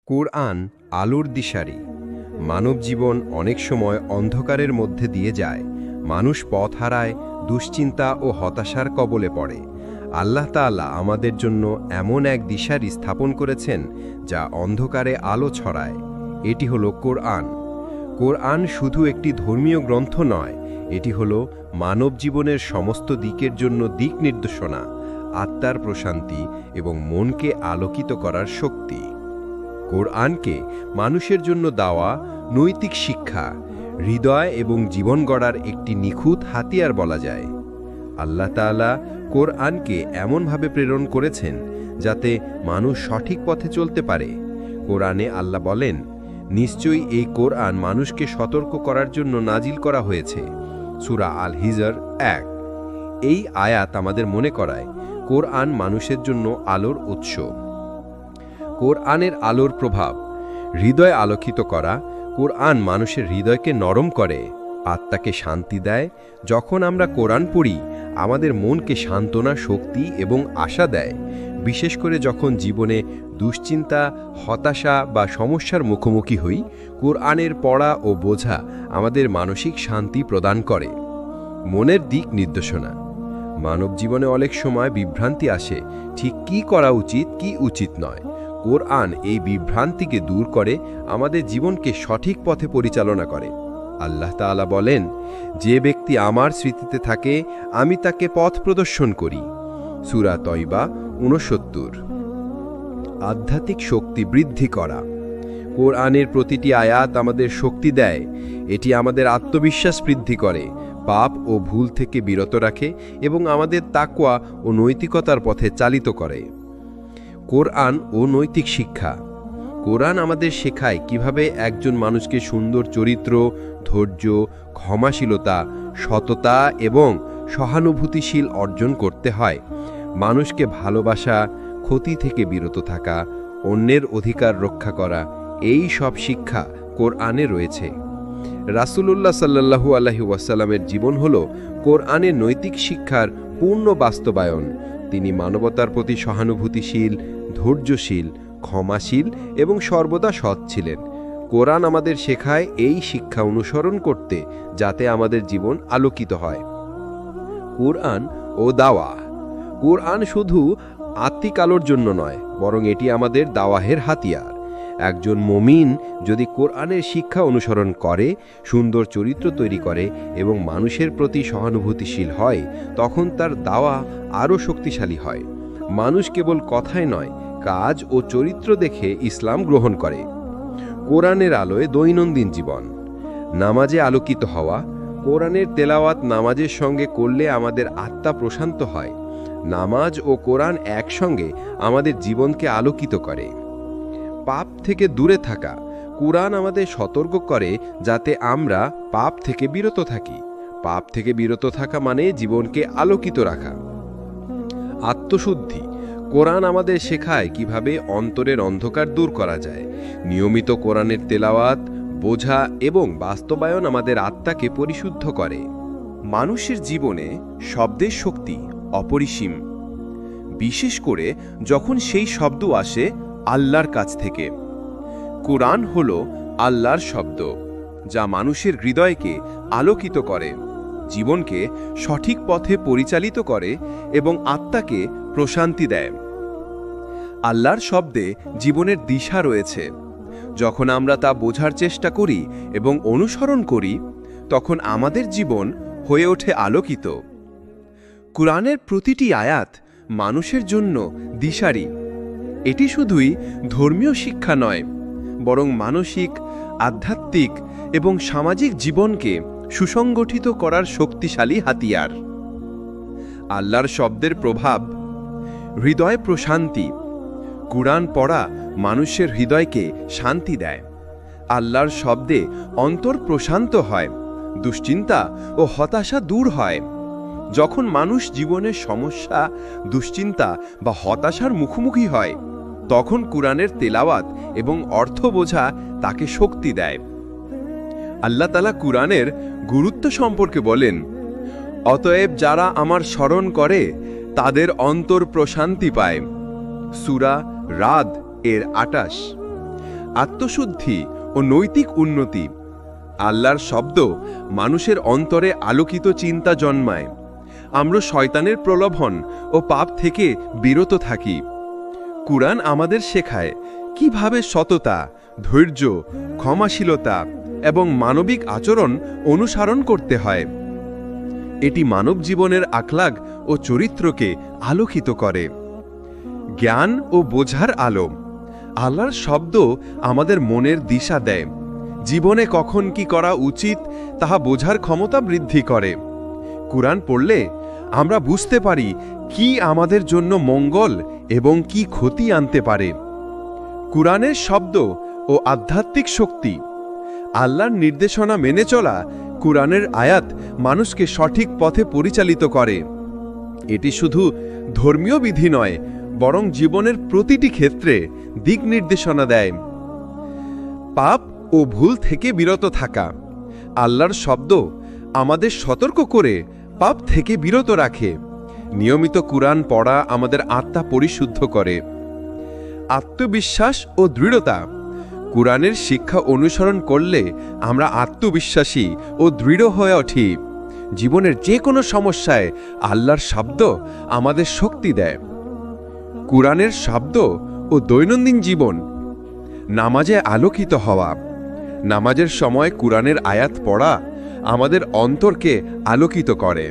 কোরআন আলোর দিশারি। মানব জীবন অনেক সময় অন্ধকারের মধ্যে দিয়ে যায়। মানুষ পথ হারায়, দুশ্চিন্তা ও হতাশার কবলে পড়ে। আল্লাহ তাআলা আমাদের জন্য এমন এক দিশারি স্থাপন করেছেন যা অন্ধকারে আলো ছড়ায়। এটি হলো কোরআন। কোরআন শুধু একটি ধর্মীয় গ্রন্থ নয়, এটি হলো মানব জীবনের সমস্ত দিকের জন্য দিক নির্দেশনা, আত্মার প্রশান্তি এবং মনকে আলোকিত করার শক্তি। কোরআনকে মানুষের জন্য দেওয়া নৈতিক শিক্ষা, হৃদয় এবং জীবন গড়ার একটি নিখুঁত হাতিয়ার বলা যায়। আল্লাহ তাআলা কোরআনকে এমনভাবে প্রেরণ করেছেন যাতে মানুষ সঠিক পথে চলতে পারে। কোরআনে আল্লাহ বলেন, নিশ্চয়ই এই কোরআন মানুষকে সতর্ক করার জন্য নাজিল করা হয়েছে। সূরা আল হিজর 1। এই আয়াত আমাদের মনে করায় কোরআন মানুষের জন্য আলোর উৎস। কোরআনের আলোর প্রভাব। হৃদয় আলোকিত করা। কোরআন মানুষের হৃদয়কে নরম করে, আত্মাকে শান্তি দেয়। যখন আমরা কোরআন পড়ি, আমাদের মনকে সান্ত্বনা, শক্তি এবং আশা দেয়। বিশেষ করে যখন জীবনে দুশ্চিন্তা, হতাশা বা সমস্যার মুখোমুখি হই, কোরআনের পড়া ও বোঝা আমাদের মানসিক শান্তি প্রদান করে। মনের দিক নির্দেশনা। মানব জীবনে অনেক সময় বিভ্রান্তি আসে, ঠিক কী করা উচিত, কি উচিত নয়। কোরআন এই বিভ্রান্তিকে দূর করে আমাদের জীবনকে সঠিক পথে পরিচালনা করে। আল্লাহ তাআলা বলেন, যে ব্যক্তি আমার স্মৃতিতে থাকে, আমি তাকে পথ প্রদর্শন করি। সূরা তয়বা 69। আধ্যাত্মিক শক্তি বৃদ্ধি করা। কোরআনের প্রতিটি আয়াত আমাদের শক্তি দেয়। এটি আমাদের আত্মবিশ্বাস বৃদ্ধি করে, পাপ ও ভুল থেকে বিরত রাখে এবং আমাদের তাকওয়া ও নৈতিকতার পথে চালিত করে। কোরআন ও নৈতিক শিক্ষা। কোরআন আমাদের শেখায় কিভাবে একজন মানুষকে সুন্দর চরিত্র, ধৈর্য, ক্ষমাশীলতা, সততা এবং সহানুভূতিশীল অর্জন করতে হয়। মানুষকে ভালোবাসা, ক্ষতি থেকে বিরত থাকা, অন্যের অধিকার রক্ষা করা, এই সব শিক্ষা কোরআনে রয়েছে। রাসূলুল্লাহ সাল্লাল্লাহু আলাইহি ওয়াসাল্লামের জীবন হল কোরআনের নৈতিক শিক্ষার পূর্ণ বাস্তবায়ন। তিনি মানবতার প্রতি সহানুভূতিশীল, ধৈর্যশীল, ক্ষমাশীল এবং সর্বদা সৎ ছিলেন। কোরআন আমাদের শেখায় এই শিক্ষা অনুসরণ করতে, যাতে আমাদের জীবন আলোকিত হয়। কোরআন ও দাওয়া। কোরআন শুধু আত্মিক আলোর জন্য নয়, বরং এটি আমাদের দাওয়াহের হাতিয়ার। একজন মুমিন যদি কোরআনের শিক্ষা অনুসরণ করে, সুন্দর চরিত্র তৈরি করে এবং মানুষের প্রতি সহানুভূতিশীল হয়, তখন তার দাওয়া আরও শক্তিশালী হয়। মানুষ কেবল কথায় নয়, কাজ ও চরিত্র দেখে ইসলাম গ্রহণ করে। কোরআনের আলোয় দৈনন্দিন জীবন। নামাজে আলোকিত হওয়া। কোরআনের তেলাওয়াত নামাজের সঙ্গে করলে আমাদের আত্মা প্রশান্ত হয়। নামাজ ও কোরআন একসঙ্গে আমাদের জীবনকে আলোকিত করে। পাপ থেকে দূরে থাকা। কোরআন আমাদের সতর্ক করে যাতে আমরা পাপ থেকে বিরত থাকি। পাপ থেকে বিরত থাকা মানে জীবনকে আলোকিত রাখা। আত্মশুদ্ধি। কোরআন আমাদের শেখায় কিভাবে অন্তরের অন্ধকার দূর করা যায়। নিয়মিত কোরআনের তেলাওয়াত, বোঝা এবং বাস্তবায়ন আমাদের আত্মাকে পরিশুদ্ধ করে। মানুষের জীবনে শব্দের শক্তি অপরিসীম, বিশেষ করে যখন সেই শব্দ আসে আল্লাহর কাছ থেকে। কোরআন হল আল্লাহর শব্দ, যা মানুষের হৃদয়কে আলোকিত করে, জীবনকে সঠিক পথে পরিচালিত করে এবং আত্মাকে প্রশান্তি দেয়। আল্লাহর শব্দে জীবনের দিশা রয়েছে। যখন আমরা তা বোঝার চেষ্টা করি এবং অনুসরণ করি, তখন আমাদের জীবন হয়ে ওঠে আলোকিত। কোরআনের প্রতিটি আয়াত মানুষের জন্য দিশারি। এটি শুধুই ধর্মীয় শিক্ষা নয়, বরং মানসিক, আধ্যাত্মিক এবং সামাজিক জীবনকে সুসংগঠিত করার শক্তিশালী হাতিয়ার। আল্লাহর শব্দের প্রভাব। হৃদয় প্রশান্তি। কোরআন পড়া মানুষের হৃদয়কে শান্তি দেয়। আল্লাহর শব্দে অন্তর প্রশান্ত হয়, দুশ্চিন্তা ও হতাশা দূর হয়। যখন মানুষ জীবনের সমস্যা, দুশ্চিন্তা বা হতাশার মুখোমুখি হয়, তখন কোরআনের তেলাওয়াত এবং অর্থ বোঝা তাকে শক্তি দেয়। আল্লাহ তাআলা কোরআনের গুরুত্ব সম্পর্কে বলেন, অতএব যারা আমার স্মরণ করে তাদের অন্তর প্রশান্তি পায়। সূরা রাদ এর 28। আত্মশুদ্ধি ও নৈতিক উন্নতি। আল্লাহর শব্দ মানুষের অন্তরে আলোকিত চিন্তা জন্মায়। আমরা শয়তানের প্রলোভন ও পাপ থেকে বিরত থাকি। কুরআন আমাদের শেখায় কিভাবে সততা, ধৈর্য, ক্ষমাশীলতা এবং মানবিক আচরণ অনুসরণ করতে হয়। এটি মানব জীবনের আখলাক ও চরিত্রকে আলোকিত করে। জ্ঞান ও বোঝার আলো। আল্লাহর শব্দ আমাদের মনের দিশা দেয়। জীবনে কখন কি করা উচিত তাহা বোঝার ক্ষমতা বৃদ্ধি করে। কুরআন পড়লে আমরা বুঝতে পারি কি আমাদের জন্য মঙ্গল এবং কি ক্ষতি আনতে পারে। কুরআনের শব্দ ও আধ্যাত্মিক শক্তি। আল্লাহর নির্দেশনা মেনে চলা কুরআনের আয়াত মানুষকে সঠিক পথে পরিচালিত করে। এটি শুধু ধর্মীয় বিধি নয়, বরং জীবনের প্রতিটি ক্ষেত্রে দিক নির্দেশনা দেয়। পাপ ও ভুল থেকে বিরত থাকা। আল্লাহর শব্দ আমাদের সতর্ক করে পাপ থেকে বিরত রাখে। নিয়মিত কুরআন পড়া আমাদের আত্মা পরিশুদ্ধ করে। আত্মবিশ্বাস ও দৃঢ়তা। কুরআনের শিক্ষা অনুসরণ করলে আমরা আত্মবিশ্বাসী ও দৃঢ় হয়ে উঠি। জীবনের যে কোনো সমস্যায় আল্লাহর শব্দ আমাদের শক্তি দেয়। কুরআনের শব্দ ও দৈনন্দিন জীবন। নামাজে আলোকিত হওয়া। নামাজের সময় কুরআনের আয়াত পড়া আমাদের অন্তরকে আলোকিত করে।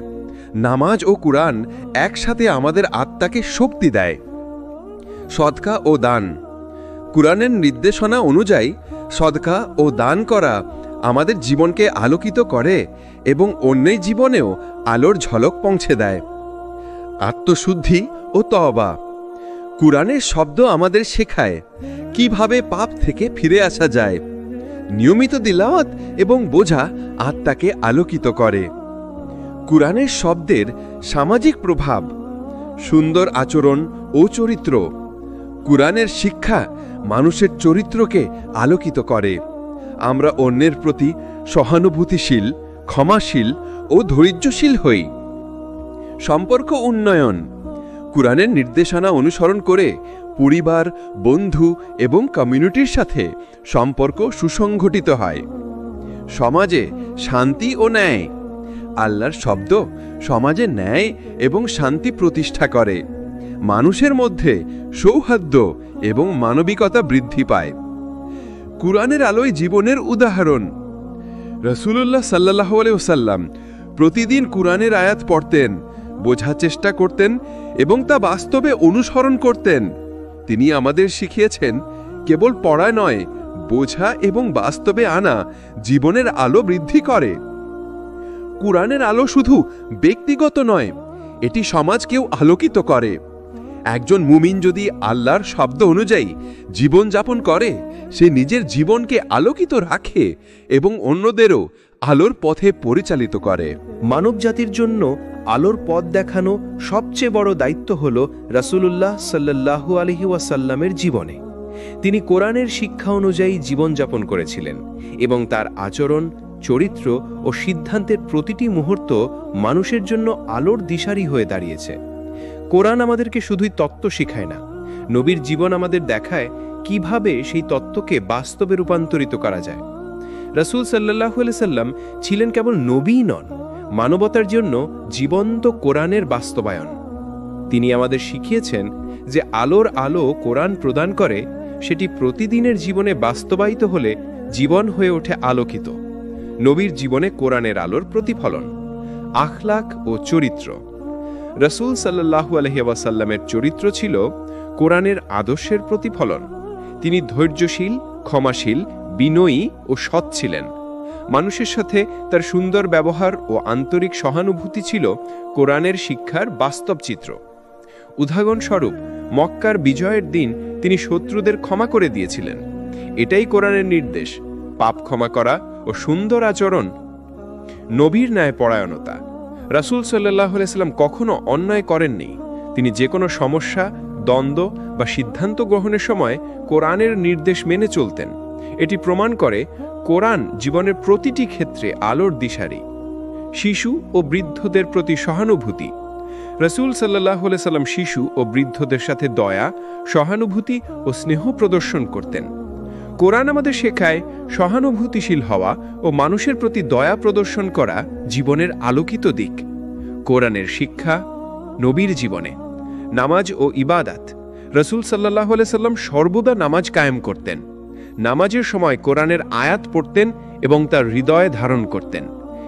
নামাজ ও কুরআন একসাথে আমাদের আত্মাকে শক্তি দেয়। সদকা ও দান। কুরআনের নির্দেশনা অনুযায়ী সদকা ও দান করা আমাদের জীবনকে আলোকিত করে এবং অন্যের জীবনেও আলোর ঝলক পৌঁছে দেয়। আত্মশুদ্ধি ও তওবা। কুরআনের শব্দ আমাদের শেখায় কিভাবে পাপ থেকে ফিরে আসা যায়। নিয়মিত তিলাওয়াত এবং বোঝা আত্মাকে আলোকিত করে। কুরআনের শব্দের সামাজিক প্রভাব। সুন্দর আচরণ ও চরিত্র। কুরআনের শিক্ষা মানুষের চরিত্রকে আলোকিত করে। আমরা অন্যের প্রতি সহানুভূতিশীল, ক্ষমাশীল ও ধৈর্যশীল হই। সম্পর্ক উন্নয়ন। কুরআনের নির্দেশনা অনুসরণ করে পরিবার, বন্ধু এবং কমিউনিটির সাথে সম্পর্ক সুসংগঠিত হয়। সমাজে শান্তি ও ন্যায়। আল্লাহর শব্দ সমাজে ন্যায় এবং শান্তি প্রতিষ্ঠা করে। মানুষের মধ্যে সৌহার্দ্য এবং মানবিকতা বৃদ্ধি পায়। কুরআনের আলোয় জীবনের উদাহরণ। রাসূলুল্লাহ সাল্লাল্লাহু আলাইহি ওয়াসাল্লাম প্রতিদিন কুরআনের আয়াত পড়তেন, বোঝার চেষ্টা করতেন এবং তা বাস্তবে অনুসরণ করতেন। তিনি আমাদের শিখিয়েছেন কেবল পড়া নয়, বোঝা এবং বাস্তবে আনা জীবনের আলো বৃদ্ধি করে। কুরআনের আলো শুধু ব্যক্তিগত নয়, এটি সমাজকেও আলোকিত করে। একজন মুমিন যদি আল্লাহর শব্দ অনুযায়ী জীবনযাপন করে, সে নিজের জীবনকে আলোকিত রাখে এবং অন্যদেরও আলোর পথে পরিচালিত করে। মানবজাতির জন্য আলোর পথ দেখানো সবচেয়ে বড় দায়িত্ব হল রাসূলুল্লাহ সাল্লাল্লাহু আলাইহি ওয়াসাল্লামের জীবনে। তিনি কোরআনের শিক্ষা অনুযায়ী জীবনযাপন করেছিলেন এবং তার আচরণ, চরিত্র ও সিদ্ধান্তের প্রতিটি মুহূর্ত মানুষের জন্য আলোর দিশারি হয়ে দাঁড়িয়েছে। কোরআন আমাদেরকে শুধুই তত্ত্ব শেখায় না, নবীর জীবন আমাদের দেখায় কিভাবে সেই তত্ত্বকে বাস্তবে রূপান্তরিত করা যায়। রাসূল সাল্লাল্লাহু আলাইহি সাল্লাম ছিলেন কেবল নবীই নন, মানবতার জন্য জীবন্ত কোরআনের বাস্তবায়ন। তিনি আমাদের শিখিয়েছেন যে আলোর আলো কোরআন প্রদান করে, সেটি প্রতিদিনের জীবনে বাস্তবায়িত হলে জীবন হয়ে ওঠে আলোকিত। নবীর জীবনে কোরআনের আলোর প্রতিফলন। আখলাক ও চরিত্র। রাসূল সাল্লাল্লাহু আলাইহি ওয়াসাল্লামের চরিত্র ছিল কোরআনের আদর্শের প্রতিফলন। তিনি ধৈর্যশীল, ক্ষমাশীল, বিনয়ী ও সৎ ছিলেন। মানুষের সাথে তার সুন্দর ব্যবহার ও আন্তরিক সহানুভূতি ছিল কোরআনের শিক্ষার বাস্তব চিত্র। উদাহরণস্বরূপ, মক্কার বিজয়ের দিন তিনি শত্রুদের ক্ষমা করে দিয়েছিলেন। এটাই কোরআনের নির্দেশ, পাপ ক্ষমা করা ও সুন্দর আচরণ। নবীর ন্যায় পরায়ণতা। রাসূল সাল্লাল্লাহু আলাইহি সাল্লাম কখনো অন্যায় করেননি। তিনি যে কোনো সমস্যা, দ্বন্দ্ব বা সিদ্ধান্ত গ্রহণের সময় কোরআনের নির্দেশ মেনে চলতেন। এটি প্রমাণ করে কোরআন জীবনের প্রতিটি ক্ষেত্রে আলোর দিশারি। শিশু ও বৃদ্ধদের প্রতি সহানুভূতি। রাসূল সাল্লাল্লাহু আলাইহি সাল্লাম শিশু ও বৃদ্ধদের সাথে দয়া, সহানুভূতি ও স্নেহ প্রদর্শন করতেন। কোরআন আমাদের শেখায় সহানুভূতিশীল হওয়া ও মানুষের প্রতি দয়া প্রদর্শন করা জীবনের আলোকিত দিক। কোরআনের শিক্ষা নবীর জীবনে নামাজ ও ইবাদাত। রসুল সাল্লাল্লাহু আলাইহি সাল্লাম সর্বদা নামাজ কায়েম করতেন। নামাজের সময় কোরআনের আয়াত পড়তেন এবং তার হৃদয়ে ধারণ করতেন।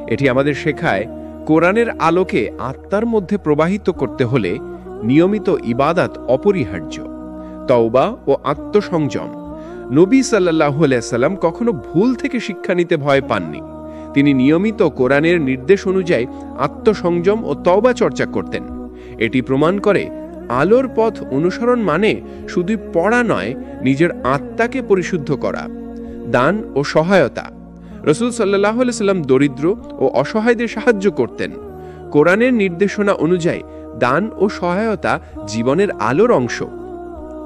এটি আমাদের শেখায় কোরআনের আলোকে আত্মার মধ্যে প্রবাহিত করতে হলে নিয়মিত ইবাদাত অপরিহার্য। তওবা ও আত্মসংযম। নবী সাল্লাল্লাহু আলাইহি সাল্লাম কখনো ভুল থেকে শিক্ষা নিতে ভয় পাননি। তিনি নিয়মিত কোরআনের নির্দেশ অনুযায়ী আত্মসংযম ও তওবা চর্চা করতেন। এটি প্রমাণ করে আলোর পথ অনুসরণ মানে শুধু পড়া নয়, নিজের আত্মাকে পরিশুদ্ধ করা। দান ও সহায়তা। রসুল সাল্লাল্লাহু আলাইহি সাল্লাম দরিদ্র ও অসহায়দের সাহায্য করতেন। কোরআনের নির্দেশনা অনুযায়ী দান ও সহায়তা জীবনের আলোর অংশ।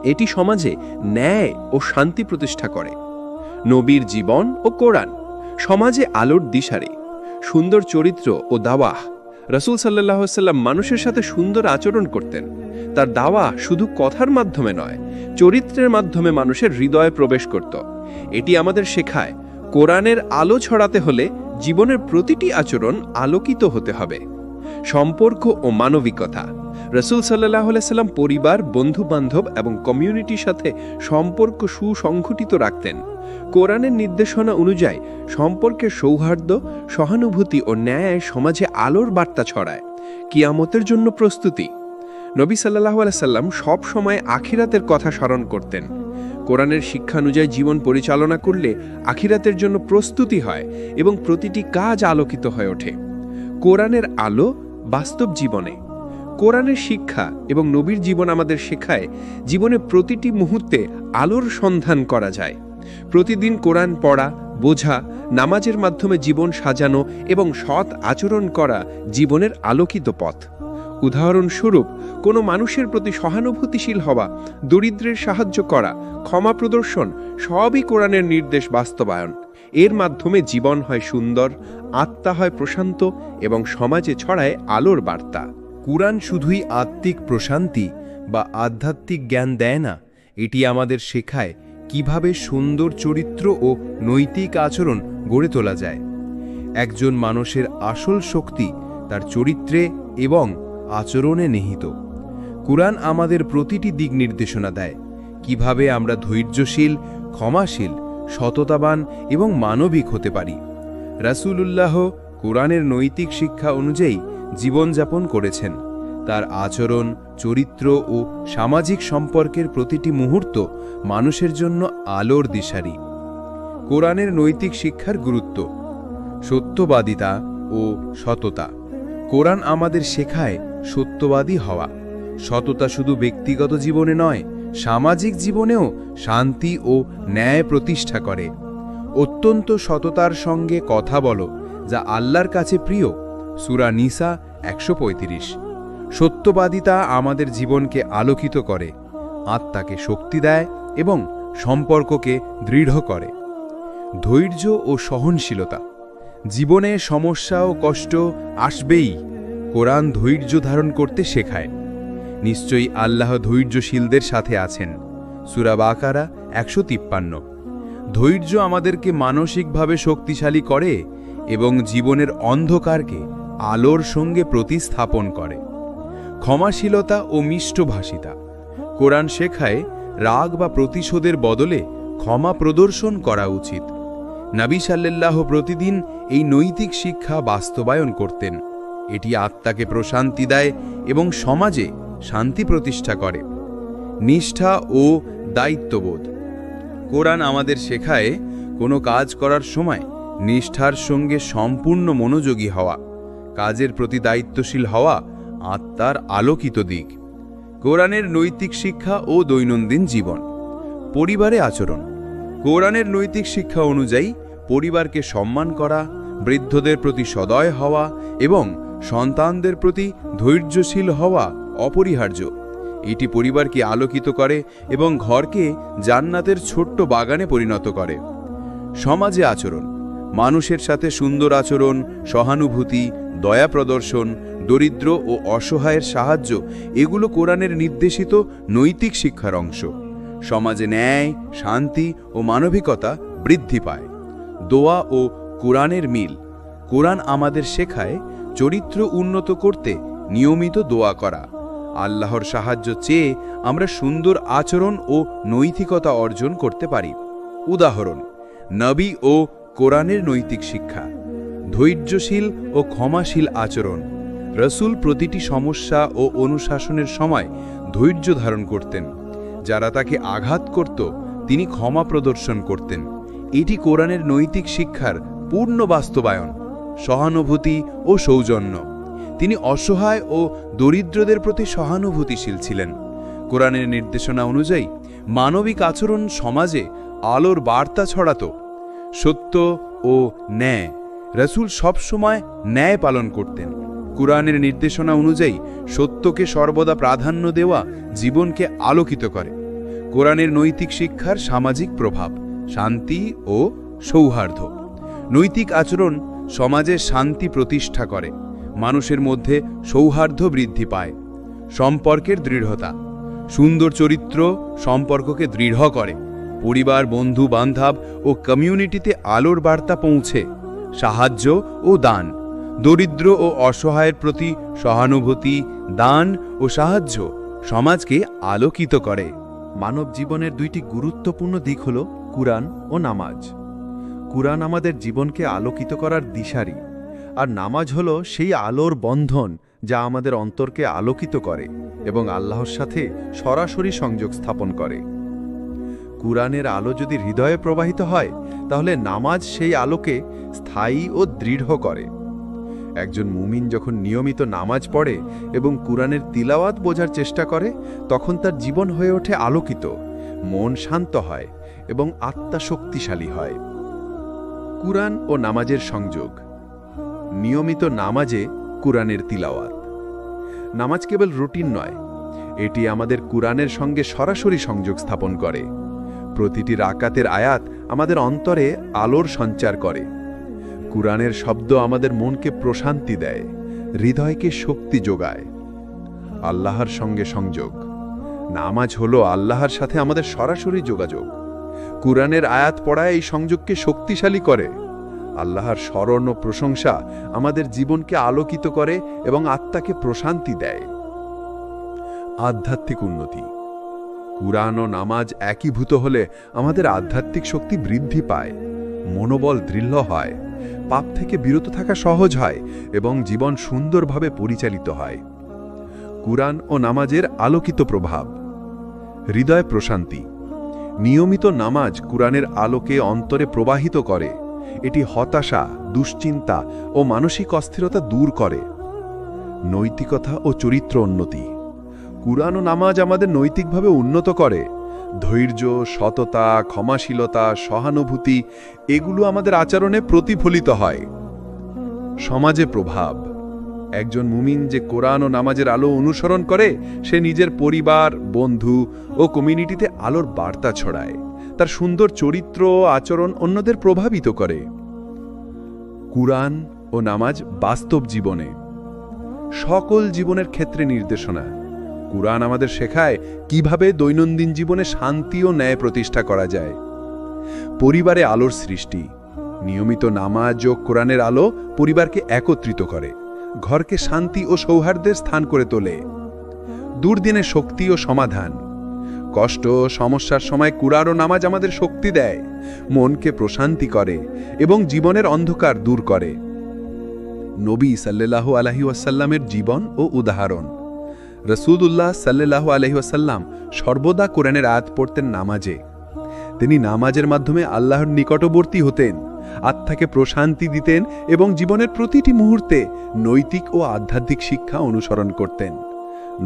এটি সমাজে ন্যায় ও শান্তি প্রতিষ্ঠা করে। নবীর জীবন ও কোরআন সমাজে আলোর দিশারি। সুন্দর চরিত্র ও দাওয়াহ। রাসূল সাল্লাল্লাহু আলাইহি সাল্লাম মানুষের সাথে সুন্দর আচরণ করতেন। তার দাওয়া শুধু কথার মাধ্যমে নয়, চরিত্রের মাধ্যমে মানুষের হৃদয়ে প্রবেশ করত। এটি আমাদের শেখায় কোরআনের আলো ছড়াতে হলে জীবনের প্রতিটি আচরণ আলোকিত হতে হবে। সম্পর্ক ও মানবিকতা। রাসূল সাল্লাল্লাহু আলাইহি সাল্লাম পরিবার, বন্ধু-বান্ধব এবং কমিউনিটির সাথে সম্পর্ক সুসংগঠিত রাখতেন। কোরআনের নির্দেশনা অনুযায়ী সম্পর্কের সৌহার্দ্য, সহানুভূতি ও ন্যায় সমাজে আলোর বার্তা ছড়ায়। কিয়ামতের জন্য প্রস্তুতি। নবী সাল্লাল্লাহু আলাইহি সাল্লাম সব সময় আখিরাতের কথা স্মরণ করতেন। কোরআনের শিক্ষা অনুযায়ী জীবন পরিচালনা করলে আখিরাতের জন্য প্রস্তুতি হয় এবং প্রতিটি কাজ আলোকিত হয়ে ওঠে। কোরআনের আলো বাস্তব জীবনে। কোরআনের শিক্ষা এবং নবীর জীবন আমাদের শেখায় জীবনে প্রতিটি মুহূর্তে আলোর সন্ধান করা যায়। প্রতিদিন কোরআন পড়া, বোঝা, নামাজের মাধ্যমে জীবন সাজানো এবং সৎ আচরণ করা জীবনের আলোকিত পথ। উদাহরণস্বরূপ, কোনো মানুষের প্রতি সহানুভূতিশীল হওয়া, দরিদ্রের সাহায্য করা, ক্ষমা প্রদর্শন সবই কোরআনের নির্দেশ বাস্তবায়ন। এর মাধ্যমে জীবন হয় সুন্দর, আত্মা হয় প্রশান্ত এবং সমাজে ছড়ায় আলোর বার্তা। কুরআন শুধুই আত্মিক প্রশান্তি বা আধ্যাত্মিক জ্ঞান দেয় না, এটি আমাদের শেখায় কিভাবে সুন্দর চরিত্র ও নৈতিক আচরণ গড়ে তোলা যায়। একজন মানুষের আসল শক্তি তার চরিত্রে এবং আচরণে নিহিত। কুরআন আমাদের প্রতিটি দিক নির্দেশনা দেয়, কিভাবে আমরা ধৈর্যশীল, ক্ষমাশীল, সততাবান এবং মানবিক হতে পারি। রাসূলুল্লাহ কুরআনের নৈতিক শিক্ষা অনুযায়ী জীবনযাপন করেছেন। তার আচরণ, চরিত্র ও সামাজিক সম্পর্কের প্রতিটি মুহূর্ত মানুষের জন্য আলোর দিশারি। কোরআনের নৈতিক শিক্ষার গুরুত্ব। সত্যবাদিতা ও সততা। কোরআন আমাদের শেখায় সত্যবাদী হওয়া। সততা শুধু ব্যক্তিগত জীবনে নয়, সামাজিক জীবনেও শান্তি ও ন্যায় প্রতিষ্ঠা করে। অত্যন্ত সততার সঙ্গে কথা বলো, যা আল্লাহর কাছে প্রিয়। সূরা নিসা ১৩৫। সত্যবাদিতা আমাদের জীবনকে আলোকিত করে, আত্মাকে শক্তি দেয় এবং সম্পর্ককে দৃঢ় করে। ধৈর্য ও সহনশীলতা। জীবনে সমস্যা ও কষ্ট আসবেই, কোরআন ধৈর্য ধারণ করতে শেখায়। নিশ্চয়ই আল্লাহ ধৈর্যশীলদের সাথে আছেন। সূরা বাকারা ১৫৩। ধৈর্য আমাদেরকে মানসিকভাবে শক্তিশালী করে এবং জীবনের অন্ধকারকে আলোর সঙ্গে প্রতিস্থাপন করে। ক্ষমাশীলতা ও মিষ্টভাষিতা। কোরআন শেখায় রাগ বা প্রতিশোধের বদলে ক্ষমা প্রদর্শন করা উচিত। নবী সাল্লাল্লাহ প্রতিদিন এই নৈতিক শিক্ষা বাস্তবায়ন করতেন। এটি আত্মাকে প্রশান্তি দেয় এবং সমাজে শান্তি প্রতিষ্ঠা করে। নিষ্ঠা ও দায়িত্ববোধ। কোরআন আমাদের শেখায় কোনো কাজ করার সময় নিষ্ঠার সঙ্গে সম্পূর্ণ মনোযোগী হওয়া। কাজের প্রতি দায়িত্বশীল হওয়া আত্মার আলোকিত দিক। কোরআনের নৈতিক শিক্ষা ও দৈনন্দিন জীবন। পরিবারে আচরণ। কোরআনের নৈতিক শিক্ষা অনুযায়ী পরিবারকে সম্মান করা, বৃদ্ধদের প্রতি সদয় হওয়া এবং সন্তানদের প্রতি ধৈর্যশীল হওয়া অপরিহার্য। এটি পরিবারকে আলোকিত করে এবং ঘরকে জান্নাতের ছোট্ট বাগানে পরিণত করে। সমাজে আচরণ। মানুষের সাথে সুন্দর আচরণ, সহানুভূতি, দয়া প্রদর্শন, দরিদ্র ও অসহায়ের সাহায্য, এগুলো কোরআনের নির্দেশিত নৈতিক শিক্ষার অংশ। সমাজে ন্যায়, শান্তি ও মানবিকতা বৃদ্ধি পায়। দোয়া ও কোরআনের মিল। কোরআন আমাদের শেখায় চরিত্র উন্নত করতে নিয়মিত দোয়া করা। আল্লাহর সাহায্য চেয়ে আমরা সুন্দর আচরণ ও নৈতিকতা অর্জন করতে পারি। উদাহরণ: নবী ও কোরআনের নৈতিক শিক্ষা। ধৈর্যশীল ও ক্ষমাশীল আচরণ। রসূল প্রতিটি সমস্যা ও অনুশাসনের সময় ধৈর্য ধারণ করতেন। যারা তাকে আঘাত করত তিনি ক্ষমা প্রদর্শন করতেন। এটি কোরআনের নৈতিক শিক্ষার পূর্ণ বাস্তবায়ন। সহানুভূতি ও সৌজন্য। তিনি অসহায় ও দরিদ্রদের প্রতি সহানুভূতিশীল ছিলেন। কোরআনের নির্দেশনা অনুযায়ী মানবিক আচরণ সমাজে আলোর বার্তা ছড়াত। সত্য ও ন্যায়। রসূল সবসময় ন্যায় পালন করতেন। কোরআনের নির্দেশনা অনুযায়ী সত্যকে সর্বদা প্রাধান্য দেওয়া জীবনকে আলোকিত করে। কোরআনের নৈতিক শিক্ষার সামাজিক প্রভাব। শান্তি ও সৌহার্দ্য। নৈতিক আচরণ সমাজে শান্তি প্রতিষ্ঠা করে। মানুষের মধ্যে সৌহার্দ্য বৃদ্ধি পায়। সম্পর্কের দৃঢ়তা। সুন্দর চরিত্র সম্পর্ককে দৃঢ় করে। পরিবার, বন্ধু বান্ধব ও কমিউনিটিতে আলোর বার্তা পৌঁছে। সাহায্য ও দান। দরিদ্র ও অসহায়ের প্রতি সহানুভূতি, দান ও সাহায্য সমাজকে আলোকিত করে। মানব জীবনের দুইটি গুরুত্বপূর্ণ দিক হল কুরআন ও নামাজ। কুরআন আমাদের জীবনকে আলোকিত করার দিশারি, আর নামাজ হল সেই আলোর বন্ধন যা আমাদের অন্তরকে আলোকিত করে এবং আল্লাহর সাথে সরাসরি সংযোগ স্থাপন করে। কুরআনের আলো যদি হৃদয়ে প্রবাহিত হয়, তাহলে নামাজ সেই আলোকে স্থায়ী ও দৃঢ় করে। একজন মুমিন যখন নিয়মিত নামাজ পড়ে এবং কুরআনের তিলাওয়াত বোঝার চেষ্টা করে, তখন তার জীবন হয়ে ওঠে আলোকিত, মন শান্ত হয় এবং আত্মা শক্তিশালী হয়। কুরআন ও নামাজের সংযোগ। নিয়মিত নামাজে কুরআনের তিলাওয়াত। নামাজ কেবল রুটিন নয়, এটি আমাদের কুরআনের সঙ্গে সরাসরি সংযোগ স্থাপন করে। প্রতিটি রাকাতের আয়াত আমাদের অন্তরে আলোর সঞ্চার করে। কুরআনের শব্দ আমাদের মনকে প্রশান্তি দেয়, হৃদয়কে শক্তি যোগায়। আল্লাহর সঙ্গে সংযোগ। নামাজ হলো আল্লাহর সাথে আমাদের সরাসরি যোগাযোগ। কুরআনের আয়াত পড়া এই সংযোগকে শক্তিশালী করে। আল্লাহর স্মরণ ও প্রশংসা আমাদের জীবনকে আলোকিত করে এবং আত্মাকে প্রশান্তি দেয়। আধ্যাত্মিক উন্নতি। কুরআন ও নামাজ একীভূত হলে আমাদের আধ্যাত্মিক শক্তি বৃদ্ধি পায়, মনোবল দৃঢ় হয়, পাপ থেকে বিরত থাকা সহজ হয় এবং জীবন সুন্দরভাবে পরিচালিত হয়। কুরআন ও নামাজের আলোকিত প্রভাব। হৃদয় প্রশান্তি। নিয়মিত নামাজ কুরআনের আলোকে অন্তরে প্রবাহিত করে। এটি হতাশা, দুশ্চিন্তা ও মানসিক অস্থিরতা দূর করে। নৈতিকতা ও চরিত্র উন্নতি। কুরআন ও নামাজ আমাদের নৈতিকভাবে উন্নত করে। ধৈর্য, সততা, ক্ষমাশীলতা, সহানুভূতি এগুলো আমাদের আচরণে প্রতিফলিত হয়। সমাজে প্রভাব। একজন মুমিন যে কোরআন ও নামাজের আলো অনুসরণ করে, সে নিজের পরিবার, বন্ধু ও কমিউনিটিতে আলোর বার্তা ছড়ায়। তার সুন্দর চরিত্র ও আচরণ অন্যদের প্রভাবিত করে। কুরআন ও নামাজ বাস্তব জীবনে। সকল জীবনের ক্ষেত্রে নির্দেশনা। কুরআন আমাদের শেখায় কিভাবে দৈনন্দিন জীবনে শান্তি ও ন্যায় প্রতিষ্ঠা করা যায়। পরিবারে আলোর সৃষ্টি। নিয়মিত নামাজ ও কোরআনের আলো পরিবারকে একত্রিত করে, ঘরকে শান্তি ও সৌহার্দ্যের স্থান করে তোলে। দুর্দিনে শক্তি ও সমাধান। কষ্ট ও সমস্যার সময় কুরআন ও নামাজ আমাদের শক্তি দেয়, মনকে প্রশান্তি করে এবং জীবনের অন্ধকার দূর করে। নবী সাল্লাল্লাহু আলাইহি ওয়াসাল্লামের জীবন ও উদাহরণ। রাসূলুল্লাহ সাল্লাল্লাহু আলাইহি ওয়াসাল্লাম সর্বদা কোরআনের আয়াত পড়তেন নামাজে। তিনি নামাজের মাধ্যমে আল্লাহর নিকটবর্তী হতেন, আত্মাকে প্রশান্তি দিতেন এবং জীবনের প্রতিটি মুহূর্তে নৈতিক ও আধ্যাত্মিক শিক্ষা অনুসরণ করতেন।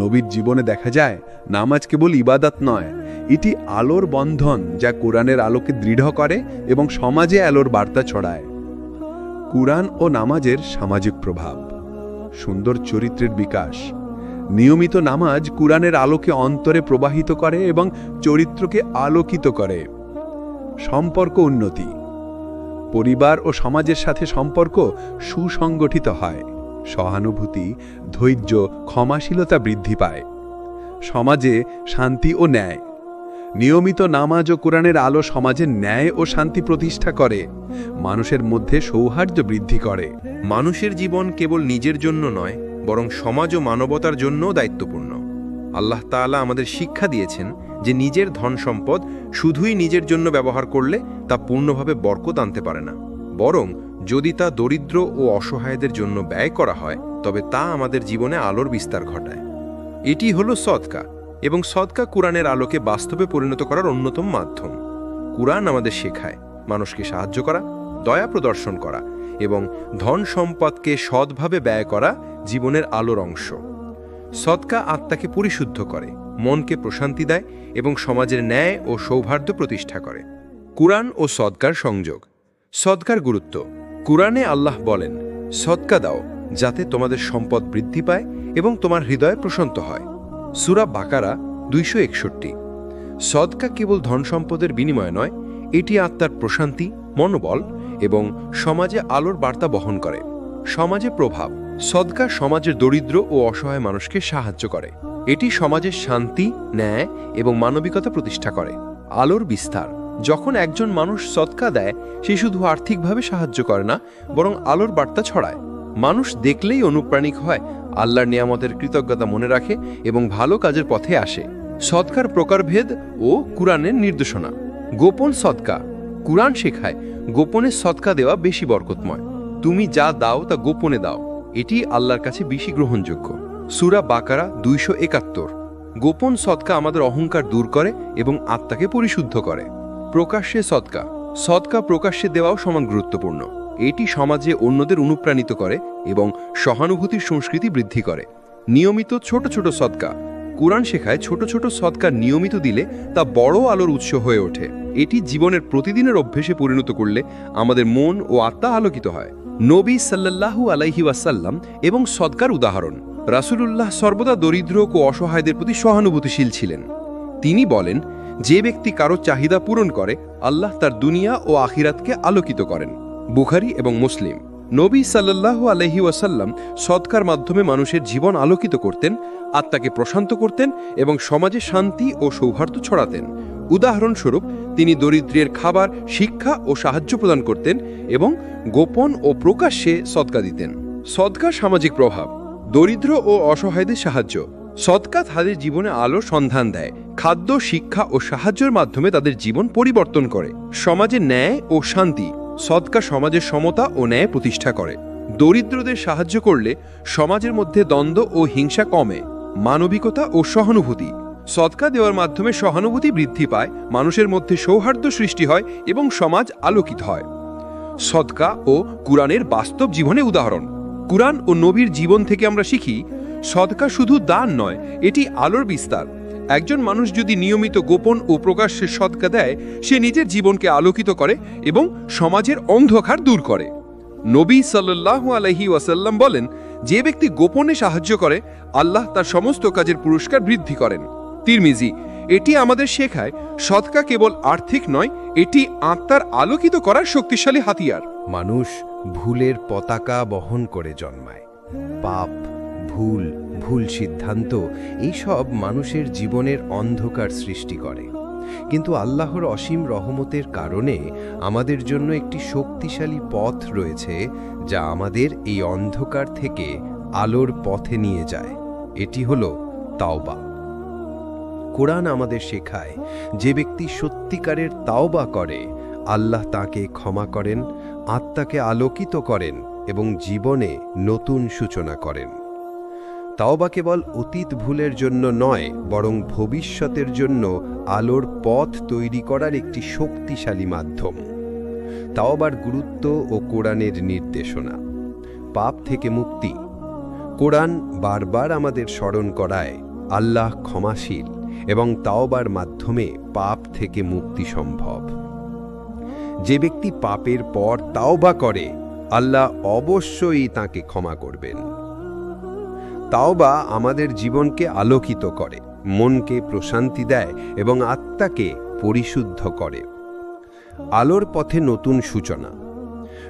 নবীর জীবনে দেখা যায় নামাজ কেবল ইবাদত নয়, এটি আলোর বন্ধন যা কোরআনের আলোকে দৃঢ় করে এবং সমাজে আলোর বার্তা ছড়ায়। কুরআন ও নামাজের সামাজিক প্রভাব। সুন্দর চরিত্রের বিকাশ। নিয়মিত নামাজ কুরআনের আলোকে অন্তরে প্রবাহিত করে এবং চরিত্রকে আলোকিত করে। সম্পর্ক উন্নতি। পরিবার ও সমাজের সাথে সম্পর্ক সুসংগঠিত হয়। সহানুভূতি, ধৈর্য, ক্ষমাশীলতা বৃদ্ধি পায়। সমাজে শান্তি ও ন্যায়। নিয়মিত নামাজ ও কোরআনের আলো সমাজে ন্যায় ও শান্তি প্রতিষ্ঠা করে, মানুষের মধ্যে সৌহার্দ্য বৃদ্ধি করে। মানুষের জীবন কেবল নিজের জন্য নয়, বরং সমাজ ও মানবতার জন্যও দায়িত্বপূর্ণ। আল্লাহ তাআলা আমাদের শিক্ষা দিয়েছেন যে নিজের ধন সম্পদ শুধুই নিজের জন্য ব্যবহার করলে তা পূর্ণভাবে বরকত আনতে পারে না, বরং যদি তা দরিদ্র ও অসহায়দের জন্য ব্যয় করা হয় তবে তা আমাদের জীবনে আলোর বিস্তার ঘটায়। এটি হলো সদকা, এবং সদকা কুরআনের আলোকে বাস্তবে পরিণত করার অন্যতম মাধ্যম। কুরআন আমাদের শেখায় মানুষকে সাহায্য করা, দয়া প্রদর্শন করা এবং ধন সম্পদকে সৎভাবে ব্যয় করা জীবনের আলোর অংশ। সদকা আত্মাকে পরিশুদ্ধ করে, মনকে প্রশান্তি দেয় এবং সমাজের ন্যায় ও সৌহার্দ্য প্রতিষ্ঠা করে। কুরআন ও সদকার সংযোগ। সদকার গুরুত্ব। কুরআনে আল্লাহ বলেন, সদকা দাও যাতে তোমাদের সম্পদ বৃদ্ধি পায় এবং তোমার হৃদয় প্রশান্ত হয়। সূরা বাকারা 261। সদকা কেবল ধন সম্পদের বিনিময় নয়, এটি আত্মার প্রশান্তি, মনোবল এবং সমাজে আলোর বার্তা বহন করে। সমাজে প্রভাব। সদকা সমাজের দরিদ্র ও অসহায় মানুষকে সাহায্য করে। এটি সমাজের শান্তি, ন্যায় এবং মানবিকতা প্রতিষ্ঠা করে। আলোর বিস্তার। যখন একজন মানুষ সদকা দেয়, সে শুধু আর্থিকভাবে সাহায্য করে না, বরং আলোর বার্তা ছড়ায়। মানুষ দেখলেই অনুপ্রাণিত হয়, আল্লাহর নিয়ামতের কৃতজ্ঞতা মনে রাখে এবং ভালো কাজের পথে আসে। সদকার প্রকারভেদ ও কুরআনের নির্দেশনা। গোপন সদকা। কুরআন শেখায় গোপনে সদকা দেওয়া বেশি বরকতময়। তুমি যা দাও তা গোপনে দাও, এটি আল্লাহর কাছে বেশি গ্রহণযোগ্য। সূরা বাকারা 271। গোপন সদকা আমাদের অহংকার দূর করে এবং আত্মাকে পরিশুদ্ধ করে। প্রকাশ্যে সদকা। সদকা প্রকাশ্যে দেওয়াও সমান গুরুত্বপূর্ণ। এটি সমাজে অন্যদের অনুপ্রাণিত করে এবং সহানুভূতির সংস্কৃতি বৃদ্ধি করে। নিয়মিত ছোট ছোট সদকা। কুরআন শেখায় ছোট ছোট সদকা নিয়মিত দিলে তা বড় আলোর উৎস হয়ে ওঠে। এটি জীবনের প্রতিদিনের অভ্যেসে পরিণত করলে আমাদের মন ও আত্মা আলোকিত হয়। নবী সাল্লাল্লাহু আলাইহি ওয়াসাল্লাম এবং সদকার উদাহরণ। রাসূলুল্লাহ সর্বদা দরিদ্র ও অসহায়দের প্রতি সহানুভূতিশীল ছিলেন। তিনি বলেন, যে ব্যক্তি কারো চাহিদা পূরণ করে, আল্লাহ তার দুনিয়া ও আখিরাতকে আলোকিত করেন। বুখারী এবং মুসলিম। নবী সাল্লাল্লাহু আলাইহি ওয়াসাল্লাম সদকার মাধ্যমে মানুষের জীবন আলোকিত করতেন, আত্মাকে প্রশান্ত করতেন এবং সমাজে শান্তি ও সৌহার্দ্য ছড়াতেন। উদাহরণস্বরূপ, তিনি দরিদ্রের খাবার, শিক্ষা ও সাহায্য প্রদান করতেন এবং গোপন ও প্রকাশ্যে সদকা দিতেন। সদকা সামাজিক প্রভাব। দরিদ্র ও অসহায়দের সাহায্য। সদকা তাদের জীবনে আলোর সন্ধান দেয়। খাদ্য, শিক্ষা ও সাহায্যের মাধ্যমে তাদের জীবন পরিবর্তন করে। সমাজে ন্যায় ও শান্তি। সদকা সমাজের সমতা ও ন্যায় প্রতিষ্ঠা করে। দরিদ্রদের সাহায্য করলে সমাজের মধ্যে দ্বন্দ্ব ও হিংসা কমে। মানবিকতা ও সহানুভূতি। সদকা দেওয়ার মাধ্যমে সহানুভূতি বৃদ্ধি পায়, মানুষের মধ্যে সৌহার্দ্য সৃষ্টি হয় এবং সমাজ আলোকিত হয়। সদকা ও কুরআনের বাস্তব জীবনে উদাহরণ। কুরআন ও নবীর জীবন থেকে আমরা শিখি, সদকা শুধু দান নয়, এটি আলোর বিস্তার। একজন মানুষ যদি নিয়মিত গোপন ও প্রকাশ্যে সদকা দেয়, সে নিজের জীবনকে আলোকিত করে এবং সমাজের অন্ধকার দূর করে। নবী সাল্লাল্লাহু আলাইহি ওয়াসাল্লাম বলেন, যে ব্যক্তি গোপনে সাহায্য করে, আল্লাহ তার সমস্ত কাজের পুরস্কার বৃদ্ধি করেন। তিরমিজি। এটি আমাদের শেখায়, সদকা কেবল আর্থিক নয়, এটি আত্মার আলোকিত করার শক্তিশালী হাতিয়ার। মানুষ ভুলের পতাকা বহন করে জন্মায়। পাপ, ভুল সিদ্ধান্ত এইসব মানুষের জীবনের অন্ধকার সৃষ্টি করে। কিন্তু আল্লাহর অসীম রহমতের কারণে আমাদের জন্য একটি শক্তিশালী পথ রয়েছে, যা আমাদের এই অন্ধকার থেকে আলোর পথে নিয়ে যায়। এটি হলো তাওবা। কোরআন আমাদের শেখায়, যে ব্যক্তি সত্যিকারের তাওবা করে, আল্লাহ তাকে ক্ষমা করেন, আত্মাকে আলোকিত করেন এবং জীবনে নতুন সূচনা করেন। তাওবা কেবল অতীত ভুলের জন্য নয়, বরং ভবিষ্যতের জন্য আলোর পথ তৈরি করার একটি শক্তিশালী মাধ্যম। তাওবার গুরুত্ব ও কোরআনের নির্দেশনা। পাপ থেকে মুক্তি। কোরআন বারবার আমাদের স্মরণ করায়, আল্লাহ ক্ষমাশীল এবং তাওবার মাধ্যমে পাপ থেকে মুক্তি সম্ভব। যে ব্যক্তি পাপের পর তাওবা করে, আল্লাহ অবশ্যই তাকে ক্ষমা করবেন। তাওবা আমাদের জীবনকে আলোকিত করে, মনকে প্রশান্তি দেয় এবং আত্মাকে পরিশুদ্ধ করে। আলোর পথে নতুন সূচনা।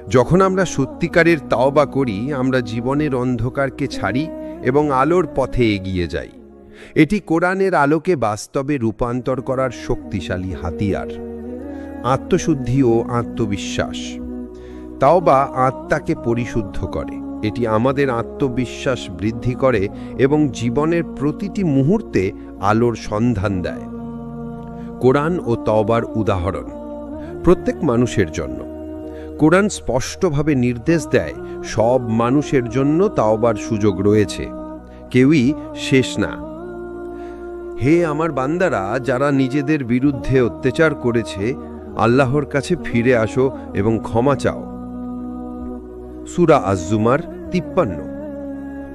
যখন আমরা সত্যিকারের তাওবা করি, আমরা জীবনের অন্ধকারকে ছাড়ি এবং আলোর পথে এগিয়ে যাই। এটি কোরআনের আলোকে বাস্তবে রূপান্তর করার শক্তিশালী হাতিয়ার। আত্মশুদ্ধি ও আত্মবিশ্বাস। তাওবা আত্মাকে পরিশুদ্ধ করে। এটি আমাদের আত্মবিশ্বাস বৃদ্ধি করে এবং জীবনের প্রতিটি মুহূর্তে আলোর সন্ধান দেয়। কোরআন ও তওবার উদাহরণ প্রত্যেক মানুষের জন্য। কোরআন স্পষ্টভাবে নির্দেশ দেয় সব মানুষের জন্য তাওবার সুযোগ রয়েছে, কেউই শেষ না। হে আমার বান্দারা, যারা নিজেদের বিরুদ্ধে অত্যাচার করেছে, আল্লাহর কাছে ফিরে আসো এবং ক্ষমা চাও। সূরা আজ-জুমার 53।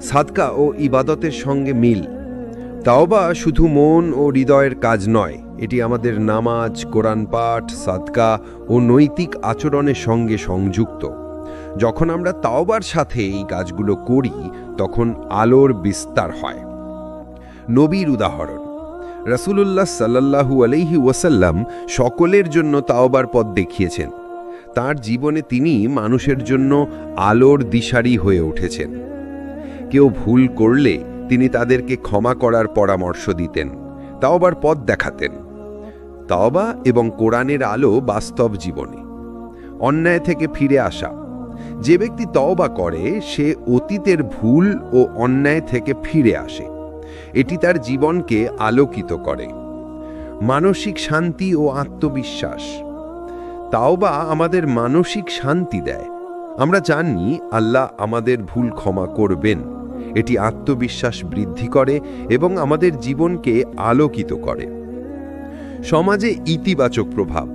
সাদকা ও ইবাদতের সঙ্গে মিল। তাওবা শুধু মন ও হৃদয়ের কাজ নয়, এটি আমাদের নামাজ, কোরআন পাঠ, সাদকা ও নৈতিক আচরণের সঙ্গে সংযুক্ত। যখন আমরা তাওবার সাথে এই কাজগুলো করি, তখন আলোর বিস্তার হয়। নবীর উদাহরণ। রাসূলুল্লাহ সাল্লাল্লাহু আলাইহি ওয়াসাল্লাম সকলের জন্য তাওবার পথ দেখিয়েছেন। তার জীবনে তিনি মানুষের জন্য আলোর দিশারি হয়ে উঠেছেন। কেউ ভুল করলে তিনি তাদেরকে ক্ষমা করার পরামর্শ দিতেন, তাওবার পথ দেখাতেন। তাওবা এবং কোরআনের আলো বাস্তব জীবনে। অন্যায় থেকে ফিরে আসা। যে ব্যক্তি তাওবা করে সে অতীতের ভুল ও অন্যায় থেকে ফিরে আসে। এটি তার জীবনকে আলোকিত করে। মানসিক শান্তি ও আত্মবিশ্বাস। তাওবা আমাদের মানসিক শান্তি দেয়। আমরা জানি আল্লাহ আমাদের ভুল ক্ষমা করবেন। এটি আত্মবিশ্বাস বৃদ্ধি করে এবং আমাদের জীবনকে আলোকিত করে। সমাজে ইতিবাচক প্রভাব।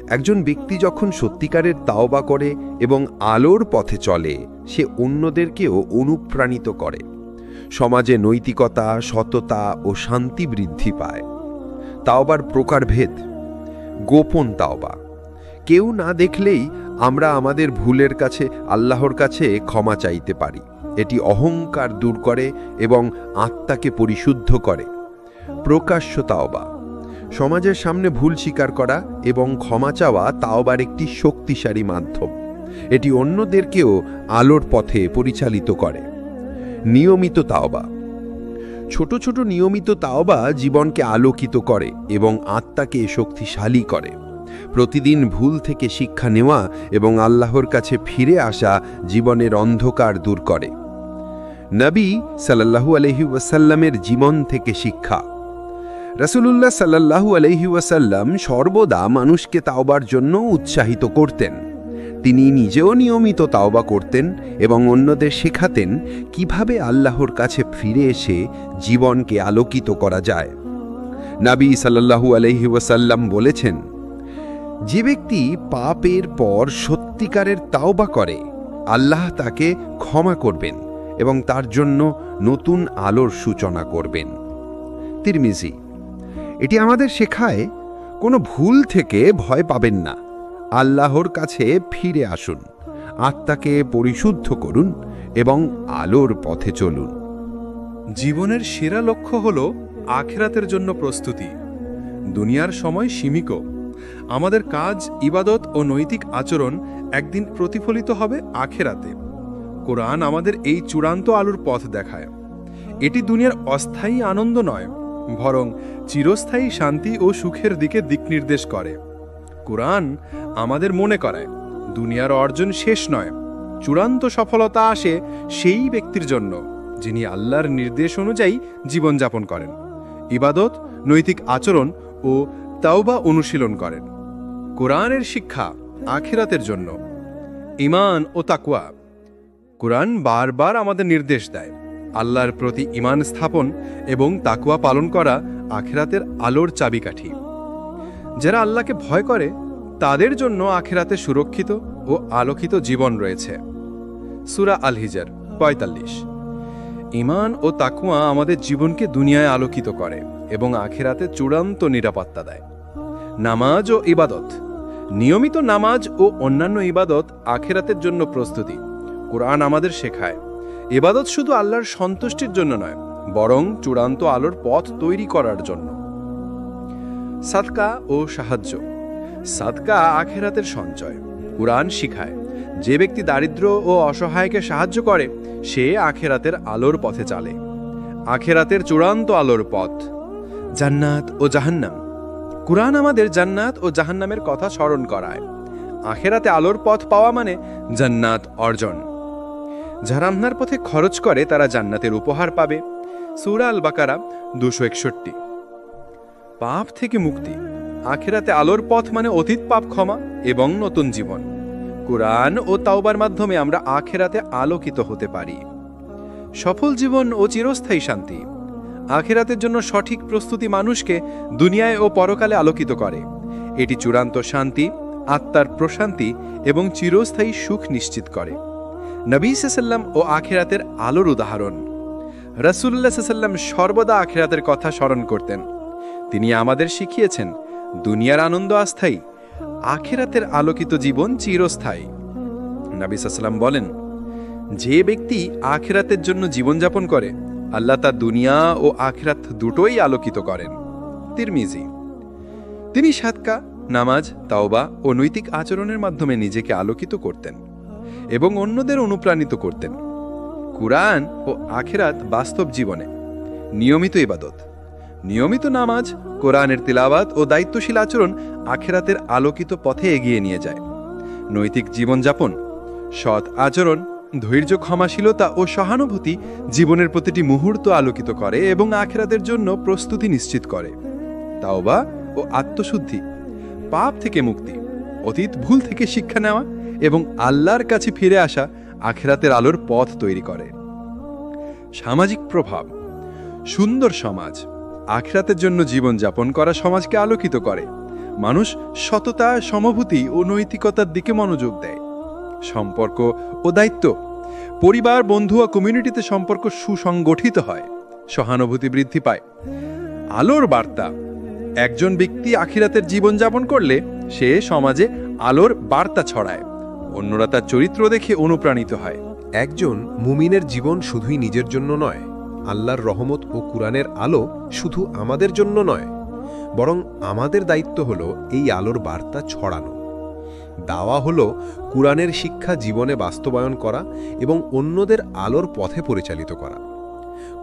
একজন ব্যক্তি যখন সত্যিকারের তাওবা করে এবং আলোর পথে চলে, সে অন্যদেরকেও অনুপ্রাণিত করে। সমাজে নৈতিকতা, সততা ও শান্তি বৃদ্ধি পায়। তাওবার প্রকারভেদ। গোপন তাওবা। কেউ না দেখলেই আমরা আমাদের ভুলের কাছে আল্লাহর কাছে ক্ষমা চাইতে পারি। এটি অহংকার দূর করে এবং আত্মাকে পরিশুদ্ধ করে। প্রকাশ্য তাওবা। সমাজের সামনে ভুল স্বীকার করা এবং ক্ষমা চাওয়া তাওবার একটি শক্তিশালী মাধ্যম। এটি অন্যদেরকেও আলোর পথে পরিচালিত করে। নিয়মিত তাওবা। ছোট ছোট নিয়মিত তাওবা জীবনকে আলোকিত করে এবং আত্মাকে শক্তিশালী করে। প্রতিদিন ভুল থেকে শিক্ষা নেওয়া এবং আল্লাহর কাছে ফিরে আসা জীবনের অন্ধকার দূর করে। নবী সাল্লাল্লাহু আলাইহি ওয়াসাল্লামের জীবন থেকে শিক্ষা। রাসূলুল্লাহ সাল্লাল্লাহু আলাইহি ওয়াসাল্লাম সর্বদা মানুষকে তাওবার জন্য উৎসাহিত করতেন। তিনি নিজেও নিয়মিত তাওবা করতেন এবং অন্যদের শেখাতেন কিভাবে আল্লাহর কাছে ফিরে এসে জীবনকে আলোকিত করা যায়। নবী সাল্লাল্লাহু আলাইহি ওয়াসাল্লাম বলেছেন, যে ব্যক্তি পাপের পর সত্যিকারের তাওবা করে, আল্লাহ তাকে ক্ষমা করবেন এবং তার জন্য নতুন আলোর সূচনা করবেন। তিরমিজি। এটি আমাদের শেখায় কোনো ভুল থেকে ভয় পাবেন না। আল্লাহর কাছে ফিরে আসুন, আত্মাকে পরিশুদ্ধ করুন এবং আলোর পথে চলুন। জীবনের সেরা লক্ষ্য হল আখিরাতের জন্য প্রস্তুতি। দুনিয়ার সময় সীমিত। আমাদের কাজ, ইবাদত ও নৈতিক আচরণ একদিন প্রতিফলিত হবে আখিরাতে। কোরআন আমাদের এই চূড়ান্ত আলোর পথ দেখায়। এটি দুনিয়ার অস্থায়ী আনন্দ নয়, বরং চিরস্থায়ী শান্তি ও সুখের দিকে দিকনির্দেশ করে। কোরআন আমাদের মনে করায় দুনিয়ার অর্জন শেষ নয়, চূড়ান্ত সফলতা আসে সেই ব্যক্তির জন্য যিনি আল্লাহর নির্দেশ অনুযায়ী জীবনযাপন করেন, ইবাদত, নৈতিক আচরণ ও তাওবা অনুশীলন করেন। কোরআনের শিক্ষা আখিরাতের জন্য। ঈমান ও তাকওয়া। কোরআন বারবার আমাদের নির্দেশ দেয় আল্লাহর প্রতি ঈমান স্থাপন এবং তাকওয়া পালন করা আখিরাতের আলোর চাবিকাঠি। যারা আল্লাহকে ভয় করে তাদের জন্য আখিরাতে সুরক্ষিত ও আলোকিত জীবন রয়েছে। সূরা আল হিজর ৪৫। ঈমান ও তাকওয়া আমাদের জীবনকে দুনিয়ায় আলোকিত করে এবং আখিরাতে চূড়ান্ত নিরাপত্তা দেয়। নামাজ ও ইবাদত। নিয়মিত নামাজ ও অন্যান্য ইবাদত আখিরাতের জন্য প্রস্তুতি। কোরআন আমাদের শেখায় ইবাদত শুধু আল্লাহর সন্তুষ্টির জন্য নয়, বরং চূড়ান্ত আলোর পথ তৈরি করার জন্য। সাদকা ও সাহায্য। সাদকা আখিরাতের সঞ্চয়। কোরআন শিখায় যে ব্যক্তি দারিদ্র ও অসহায়কে সাহায্য করে সে আখিরাতের আলোর পথে চলে। আখেরাতের চূড়ান্ত আলোর পথ। জান্নাত ও জাহান্নাম। কুরআন আমাদের জান্নাত ও জাহান্নামের কথা স্মরণ করায়। আখেরাতে আলোর পথ পাওয়া মানে জান্নাত অর্জন। যারা আল্লাহর পথে খরচ করে তারা জান্নাতের উপহার পাবে। সূরা আল বাকারা 261। পাপ থেকে মুক্তি। আখেরাতে আলোর পথ মানে অতীত পাপ ক্ষমা এবং নতুন জীবন। কুরআন ও তাওবার মাধ্যমে আমরা আখেরাতে আলোকিত হতে পারি। সফল জীবন ও চিরস্থায়ী শান্তি। আখেরাতের জন্য সঠিক প্রস্তুতি মানুষকে দুনিয়ায় ও পরকালে আলোকিত করে। এটি চূড়ান্ত শান্তি, আত্মার প্রশান্তি এবং চিরস্থায়ী সুখ নিশ্চিত করে। নবী সাল্লাল্লাহু ও আখেরাতের আলোর উদাহরণ। রাসূলুল্লাহ সাল্লাল্লাহু সর্বদা আখেরাতের কথা স্মরণ করতেন। তিনি আমাদের শিখিয়েছেন, দুনিয়ার আনন্দ অস্থায়ী, আখেরাতের আলোকিত জীবন চিরস্থায়ী। নবী সাল্লাল্লাহু বলেন, যে ব্যক্তি আখেরাতের জন্য জীবনযাপন করে, আল্লাহ তার দুনিয়া ও আখেরাত দুটোই আলোকিত করেন। তিরমিজি। তিনি সাদকা, নামাজ, তাওবা ও নৈতিক আচরণের মাধ্যমে নিজেকে আলোকিত করতেন এবং অন্যদের অনুপ্রাণিত করতেন। কুরআন ও আখেরাত বাস্তব জীবনে। নিয়মিত ইবাদত। নিয়মিত নামাজ, কোরআনের তিলাওয়াত ও দায়িত্বশীল আচরণ আখেরাতের আলোকিত পথে এগিয়ে নিয়ে যায়। নৈতিক জীবনযাপন। সৎ আচরণ, ধৈর্য, ক্ষমাশীলতা ও সহানুভূতি জীবনের প্রতিটি মুহূর্ত আলোকিত করে এবং আখেরাতের জন্য প্রস্তুতি নিশ্চিত করে। তাওবা ও আত্মশুদ্ধি। পাপ থেকে মুক্তি, অতীত ভুল থেকে শিক্ষা নেওয়া এবং আল্লাহর কাছে ফিরে আসা আখেরাতের আলোর পথ তৈরি করে। সামাজিক প্রভাব। সুন্দর সমাজ। আখেরাতের জন্য জীবনযাপন করা সমাজকে আলোকিত করে। মানুষ সততা, সমভূতি ও নৈতিকতার দিকে মনোযোগ দেয়। সম্পর্ক ও দায়িত্ব। পরিবার, বন্ধু ও কমিউনিটিতে সম্পর্ক সুসংগঠিত হয়। সহানুভূতি বৃদ্ধি পায়। আলোর বার্তা। একজন ব্যক্তি আখিরাতের জীবনযাপন করলে সে সমাজে আলোর বার্তা ছড়ায়। অন্যরা তার চরিত্র দেখে অনুপ্রাণিত হয়। একজন মুমিনের জীবন শুধুই নিজের জন্য নয়, আল্লাহর রহমত ও কুরআনের আলো শুধু আমাদের জন্য নয়, বরং আমাদের দায়িত্ব হলো এই আলোর বার্তা ছড়ানো। দাওয়া হলো কুরআনের শিক্ষা জীবনে বাস্তবায়ন করা এবং অন্যদের আলোর পথে পরিচালিত করা।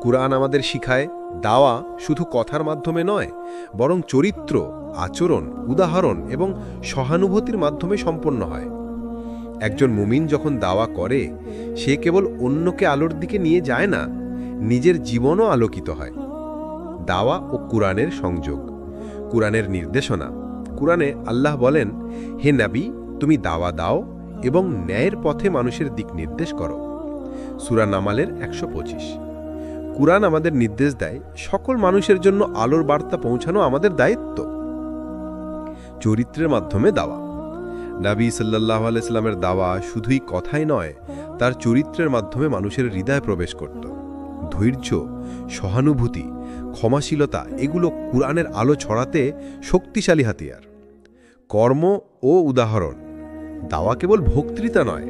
কুরআন আমাদের শিখায় দাওয়া শুধু কথার মাধ্যমে নয়, বরং চরিত্র, আচরণ, উদাহরণ এবং সহানুভূতির মাধ্যমে সম্পন্ন হয়। একজন মুমিন যখন দাওয়া করে, সে কেবল অন্যকে আলোর দিকে নিয়ে যায় না, নিজের জীবনও আলোকিত হয়। দাওয়া ও কুরআনের সংযোগ। কুরআনের নির্দেশনা। কুরআনে আল্লাহ বলেন, হে নবী, তুমি দাওয়া দাও এবং ন্যায়ের পথে মানুষের দিক নির্দেশ করো। সূরা নামালের 125। কুরআন আমাদের নির্দেশ দেয় সকল মানুষের জন্য আলোর বার্তা পৌঁছানো আমাদের দায়িত্ব। চরিত্রের মাধ্যমে দাওয়া। নবী সাল্লাল্লাহু আলাইহি সাল্লামের দাওয়া শুধুই কথাই নয়, তার চরিত্রের মাধ্যমে মানুষের হৃদয়ে প্রবেশ করত। ধৈর্য, সহানুভূতি, ক্ষমাশীলতা এগুলো কুরআনের আলো ছড়াতে শক্তিশালী হাতিয়ার। কর্ম ও উদাহরণ। দাওয়া কেবল বক্তৃতা নয়,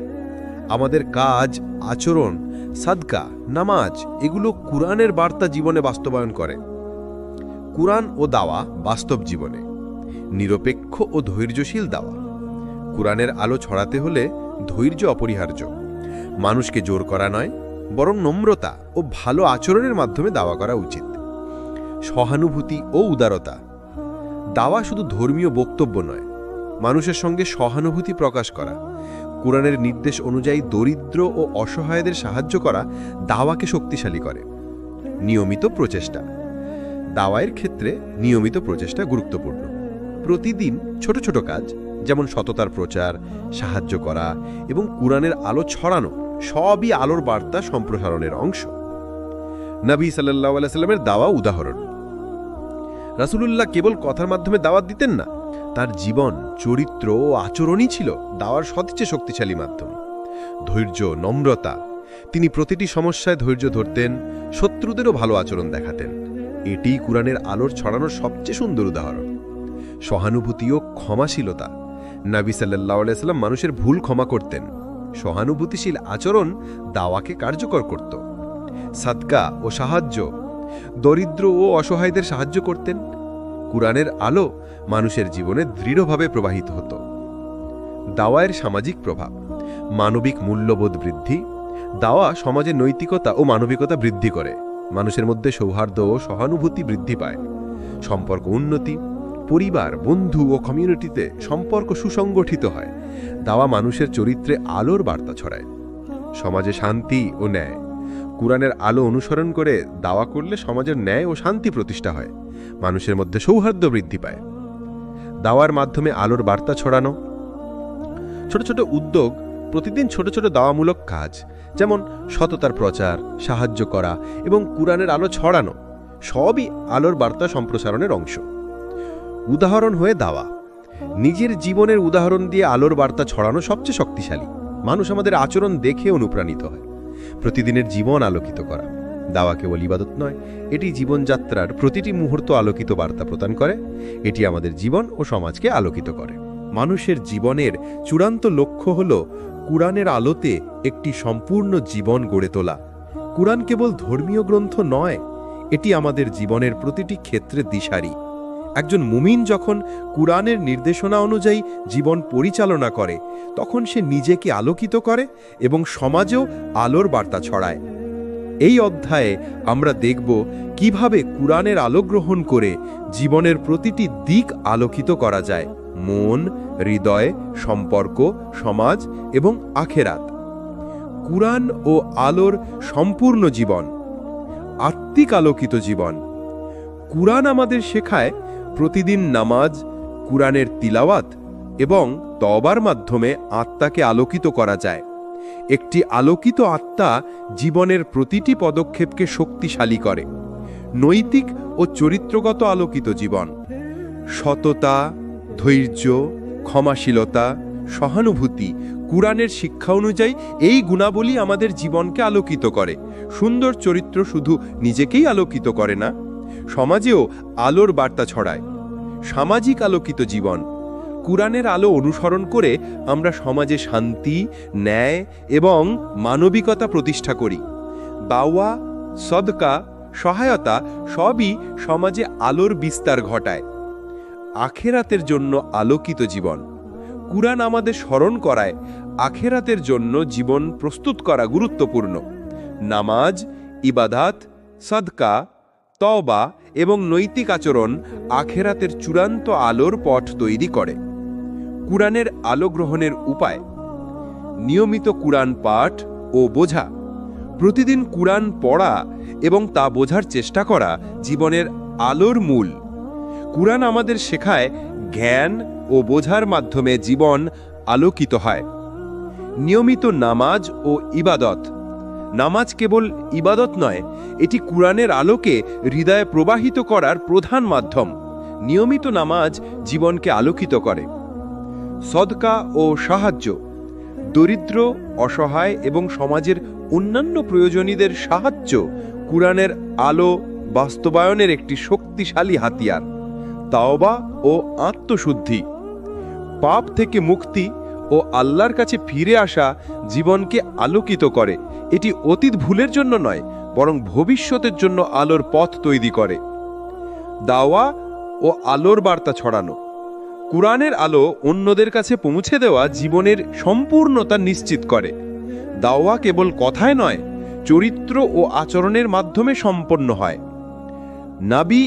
আমাদের কাজ, আচরণ, সাদকা, নামাজ এগুলো কুরআনের বার্তা জীবনে বাস্তবায়ন করে। কুরআন ও দাওয়া বাস্তব জীবনে। নিরপেক্ষ ও ধৈর্যশীল দাওয়া। কুরআনের আলো ছড়াতে হলে ধৈর্য অপরিহার্য। মানুষকে জোর করা নয়, বরং নম্রতা ও ভালো আচরণের মাধ্যমে দাওয়া করা উচিত। সহানুভূতি ও উদারতা। দাওয়া শুধু ধর্মীয় বক্তব্য নয়, মানুষের সঙ্গে সহানুভূতি প্রকাশ করা। কুরআনের নির্দেশ অনুযায়ী দরিদ্র ও অসহায়দের সাহায্য করা দাওয়াকে শক্তিশালী করে। নিয়মিত প্রচেষ্টা। দাওয়ায়ের ক্ষেত্রে নিয়মিত প্রচেষ্টা গুরুত্বপূর্ণ। প্রতিদিন ছোট ছোট কাজ, যেমন সততার প্রচার, সাহায্য করা এবং কুরআনের আলো ছড়ানো, সবই আলোর বার্তা সম্প্রসারণের অংশ। নবী সাল্লাল্লাহু আলাইহি সাল্লামের দাওয়া উদাহরণ। রাসূলুল্লাহ কেবল কথার মাধ্যমে দাওয়াত দিতেন না, তার জীবন, চরিত্র ও আচরণই ছিল দাওয়ার সবচেয়ে শক্তিশালী মাধ্যম। ধৈর্য, নম্রতা। তিনি প্রতিটি সমস্যায় ধৈর্য ধরতেন, শত্রুদেরও ভালো আচরণ দেখাতেন। এটিই কুরআনের আলোর ছড়ানোর সবচেয়ে সুন্দর উদাহরণ। সহানুভূতি ও ক্ষমাশীলতা। নবী সাল্লাল্লাহু আলাইহি সাল্লাম মানুষের ভুল ক্ষমা করতেন। সহানুভূতিশীল আচরণ দাওয়াকে কার্যকর করত। সাদকা ও সাহায্য। দরিদ্র ও অসহায়দের সাহায্য করতেন। কুরআনের আলো মানুষের জীবনে দৃঢ়ভাবে প্রবাহিত হতো। দাওয়ায়ের সামাজিক প্রভাব। মানবিক মূল্যবোধ বৃদ্ধি। দাওয়া সমাজে নৈতিকতা ও মানবিকতা বৃদ্ধি করে। মানুষের মধ্যে সৌহার্দ্য ও সহানুভূতি বৃদ্ধি পায়, সম্পর্ক উন্নতি, পরিবার, বন্ধু ও কমিউনিটিতে সম্পর্ক সুসংগঠিত হয়। দাওয়া মানুষের চরিত্রে আলোর বার্তা ছড়ায়, সমাজে শান্তি ও ন্যায়। কুরআনের আলো অনুসরণ করে দাওয়া করলে সমাজের ন্যায় ও শান্তি প্রতিষ্ঠা হয়, মানুষের মধ্যে সৌহার্দ্য বৃদ্ধি পায়। দাওয়ার মাধ্যমে আলোর বার্তা ছড়ানো, ছোট ছোট উদ্যোগ, প্রতিদিন ছোট ছোট দাওয়ামূলক কাজ, যেমন সততার প্রচার, সাহায্য করা এবং কুরআনের আলো ছড়ানো, সবই আলোর বার্তা সম্প্রসারণের অংশ। উদাহরণ হয়ে দাওয়া, নিজের জীবনের উদাহরণ দিয়ে আলোর বার্তা ছড়ানো সবচেয়ে শক্তিশালী। মানুষ আমাদের আচরণ দেখে অনুপ্রাণিত হয়। প্রতিদিনের জীবন আলোকিত করা, দাওয়া কেবল ইবাদত নয়, এটি জীবনযাত্রার প্রতিটি মুহূর্ত আলোকিত বার্তা প্রদান করে। এটি আমাদের জীবন ও সমাজকে আলোকিত করে। মানুষের জীবনের চূড়ান্ত লক্ষ্য হল কুরআনের আলোতে একটি সম্পূর্ণ জীবন গড়ে তোলা। কুরআন কেবল ধর্মীয় গ্রন্থ নয়, এটি আমাদের জীবনের প্রতিটি ক্ষেত্রে দিশারি। একজন মুমিন যখন কুরআনের নির্দেশনা অনুযায়ী জীবন পরিচালনা করে, তখন সে নিজেকে আলোকিত করে এবং সমাজেও আলোর বার্তা ছড়ায়। এই অধ্যায়ে আমরা দেখব কিভাবে কুরআনের আলো গ্রহণ করে জীবনের প্রতিটি দিক আলোকিত করা যায়: মন, হৃদয়, সম্পর্ক, সমাজ এবং আখেরাত। কুরআন ও আলোর সম্পূর্ণ জীবন। আত্মিক আলোকিত জীবন। কুরআন আমাদের শেখায় প্রতিদিন নামাজ, কুরআনের তিলাওয়াত এবং তওবার মাধ্যমে আত্মাকে আলোকিত করা যায়। একটি আলোকিত আত্মা জীবনের প্রতিটি পদক্ষেপকে শক্তিশালী করে। নৈতিক ও চরিত্রগত আলোকিত জীবন। সততা, ধৈর্য, ক্ষমাশীলতা, সহানুভূতি। কুরআনের শিক্ষা অনুযায়ী এই গুণাবলী আমাদের জীবনকে আলোকিত করে। সুন্দর চরিত্র শুধু নিজেকেই আলোকিত করে না, সমাজেও আলোর বার্তা ছড়ায়। সামাজিক আলোকিত জীবন। কুরআনের আলো অনুসরণ করে আমরা সমাজে শান্তি, ন্যায় এবং মানবিকতা প্রতিষ্ঠা করি। দাওয়া, সদকা, সহায়তা সবই সমাজে আলোর বিস্তার ঘটায়। আখেরাতের জন্য আলোকিত জীবন। কুরআন আমাদের স্মরণ করায় আখেরাতের জন্য জীবন প্রস্তুত করা গুরুত্বপূর্ণ। নামাজ, ইবাদাত, সাদকা, তওবা এবং নৈতিক আচরণ আখেরাতের চূড়ান্ত আলোর পথ তৈরি করে। কুরআনের আলো গ্রহণের উপায়: নিয়মিত কুরআন পাঠ ও বোঝা। প্রতিদিন কুরআন পড়া এবং তা বোঝার চেষ্টা করা জীবনের আলোর মূল। কুরআন আমাদের শেখায় জ্ঞান ও বোঝার মাধ্যমে জীবন আলোকিত হয়। নিয়মিত নামাজ ও ইবাদত। নামাজ কেবল ইবাদত নয়, এটি কুরআনের আলোকে হৃদয়ে প্রবাহিত করার প্রধান মাধ্যম। নিয়মিত নামাজ জীবনকে আলোকিত করে। সদকা ও সাহায্য। দরিদ্র, অসহায় এবং সমাজের অন্যান্য প্রয়োজনীদের সাহায্য কুরআনের আলো বাস্তবায়নের একটি শক্তিশালী হাতিয়ার। তাওবা ও আত্মশুদ্ধি। পাপ থেকে মুক্তি ও আল্লাহর কাছে ফিরে আসা জীবনকে আলোকিত করে। এটি অতীত ভুলের জন্য নয়, বরং ভবিষ্যতের জন্য আলোর পথ তৈরি করে। দাওয়া ও আলোর বার্তা ছড়ানো। কুরআনের আলো অন্যদের কাছে পৌঁছে দেওয়া জীবনের সম্পূর্ণতা নিশ্চিত করে। দাওয়া কেবল কথায় নয়, চরিত্র ও আচরণের মাধ্যমে সম্পন্ন হয়। নবী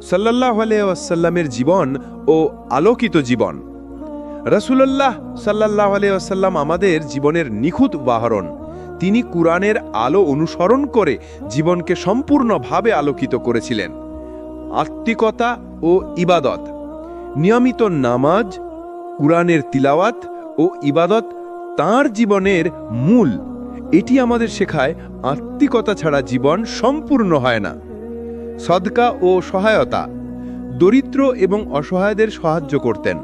সাল্লাল্লাহু আলাইহি ওয়াসাল্লামের জীবন ও আলোকিত জীবন। রাসূলুল্লাহ সাল্লাল্লাহু আলাইহি ওয়াসাল্লাম আমাদের জীবনের নিখুঁত উদাহরণ। তিনি কুরআনের আলো অনুসরণ করে জীবনকে সম্পূর্ণভাবে আলোকিত করেছিলেন। আত্মিকতা ও ইবাদত। নিয়মিত নামাজ, কুরআনের তিলাওয়াত ও ইবাদত তাঁর জীবনের মূল। এটি আমাদের শেখায় আত্মিকতা ছাড়া জীবন সম্পূর্ণ হয় না। সদকা ও সহায়তা। দরিদ্র এবং অসহায়দের সাহায্য করতেন।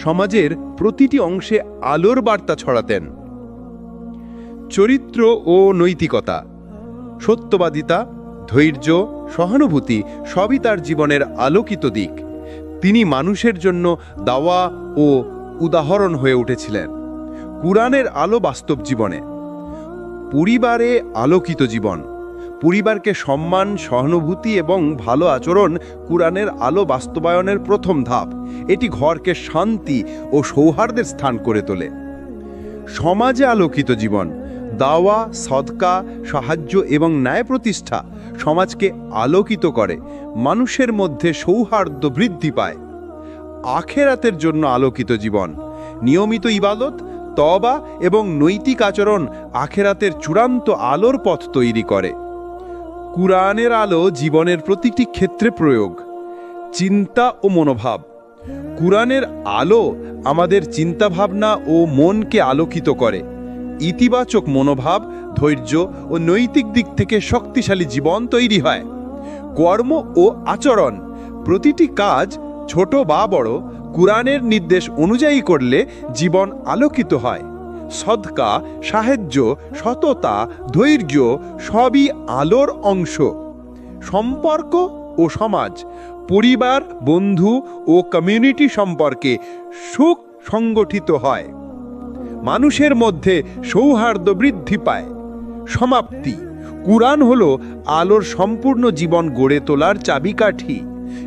সমাজের প্রতিটি অংশে আলোর বার্তা ছড়াতেন। চরিত্র ও নৈতিকতা। সত্যবাদিতা, ধৈর্য, সহানুভূতি সবই তার জীবনের আলোকিত দিক। তিনি মানুষের জন্য দাওয়া ও উদাহরণ হয়ে উঠেছিলেন। কুরআনের আলো বাস্তব জীবনে। পরিবারে আলোকিত জীবন। পরিবারকে সম্মান, সহানুভূতি এবং ভালো আচরণ কুরআনের আলো বাস্তবায়নের প্রথম ধাপ। এটি ঘরকে শান্তি ও সৌহার্দ্যের স্থান করে তোলে। সমাজে আলোকিত জীবন। দাওয়া, সদকা, সাহায্য এবং ন্যায় প্রতিষ্ঠা সমাজকে আলোকিত করে, মানুষের মধ্যে সৌহার্দ্য বৃদ্ধি পায়। আখেরাতের জন্য আলোকিত জীবন, নিয়মিত ইবাদত, তওবা এবং নৈতিক আচরণ আখেরাতের চূড়ান্ত আলোর পথ তৈরি করে। কুরআনের আলো জীবনের প্রতিটি ক্ষেত্রে প্রয়োগ। চিন্তা ও মনোভাব। কুরআনের আলো আমাদের চিন্তাভাবনা ও মনকে আলোকিত করে। ইতিবাচক মনোভাব, ধৈর্য ও নৈতিক দিক থেকে শক্তিশালী জীবন তৈরি হয়। কর্ম ও আচরণ। প্রতিটি কাজ, ছোট বা বড়, কুরআনের নির্দেশ অনুযায়ী করলে জীবন আলোকিত হয়। সদকা, সাহায্য, সততা, ধৈর্য সবই আলোর অংশ। সম্পর্ক ও সমাজ। পরিবার, বন্ধু ও কমিউনিটি সম্পর্কে সুখ সংগঠিত হয়। মানুষের মধ্যে সৌহার্দ্য বৃদ্ধি পায়। সমাপ্তি। কুরআন হলো আলোর সম্পূর্ণ জীবন গড়ে তোলার চাবিকাঠি।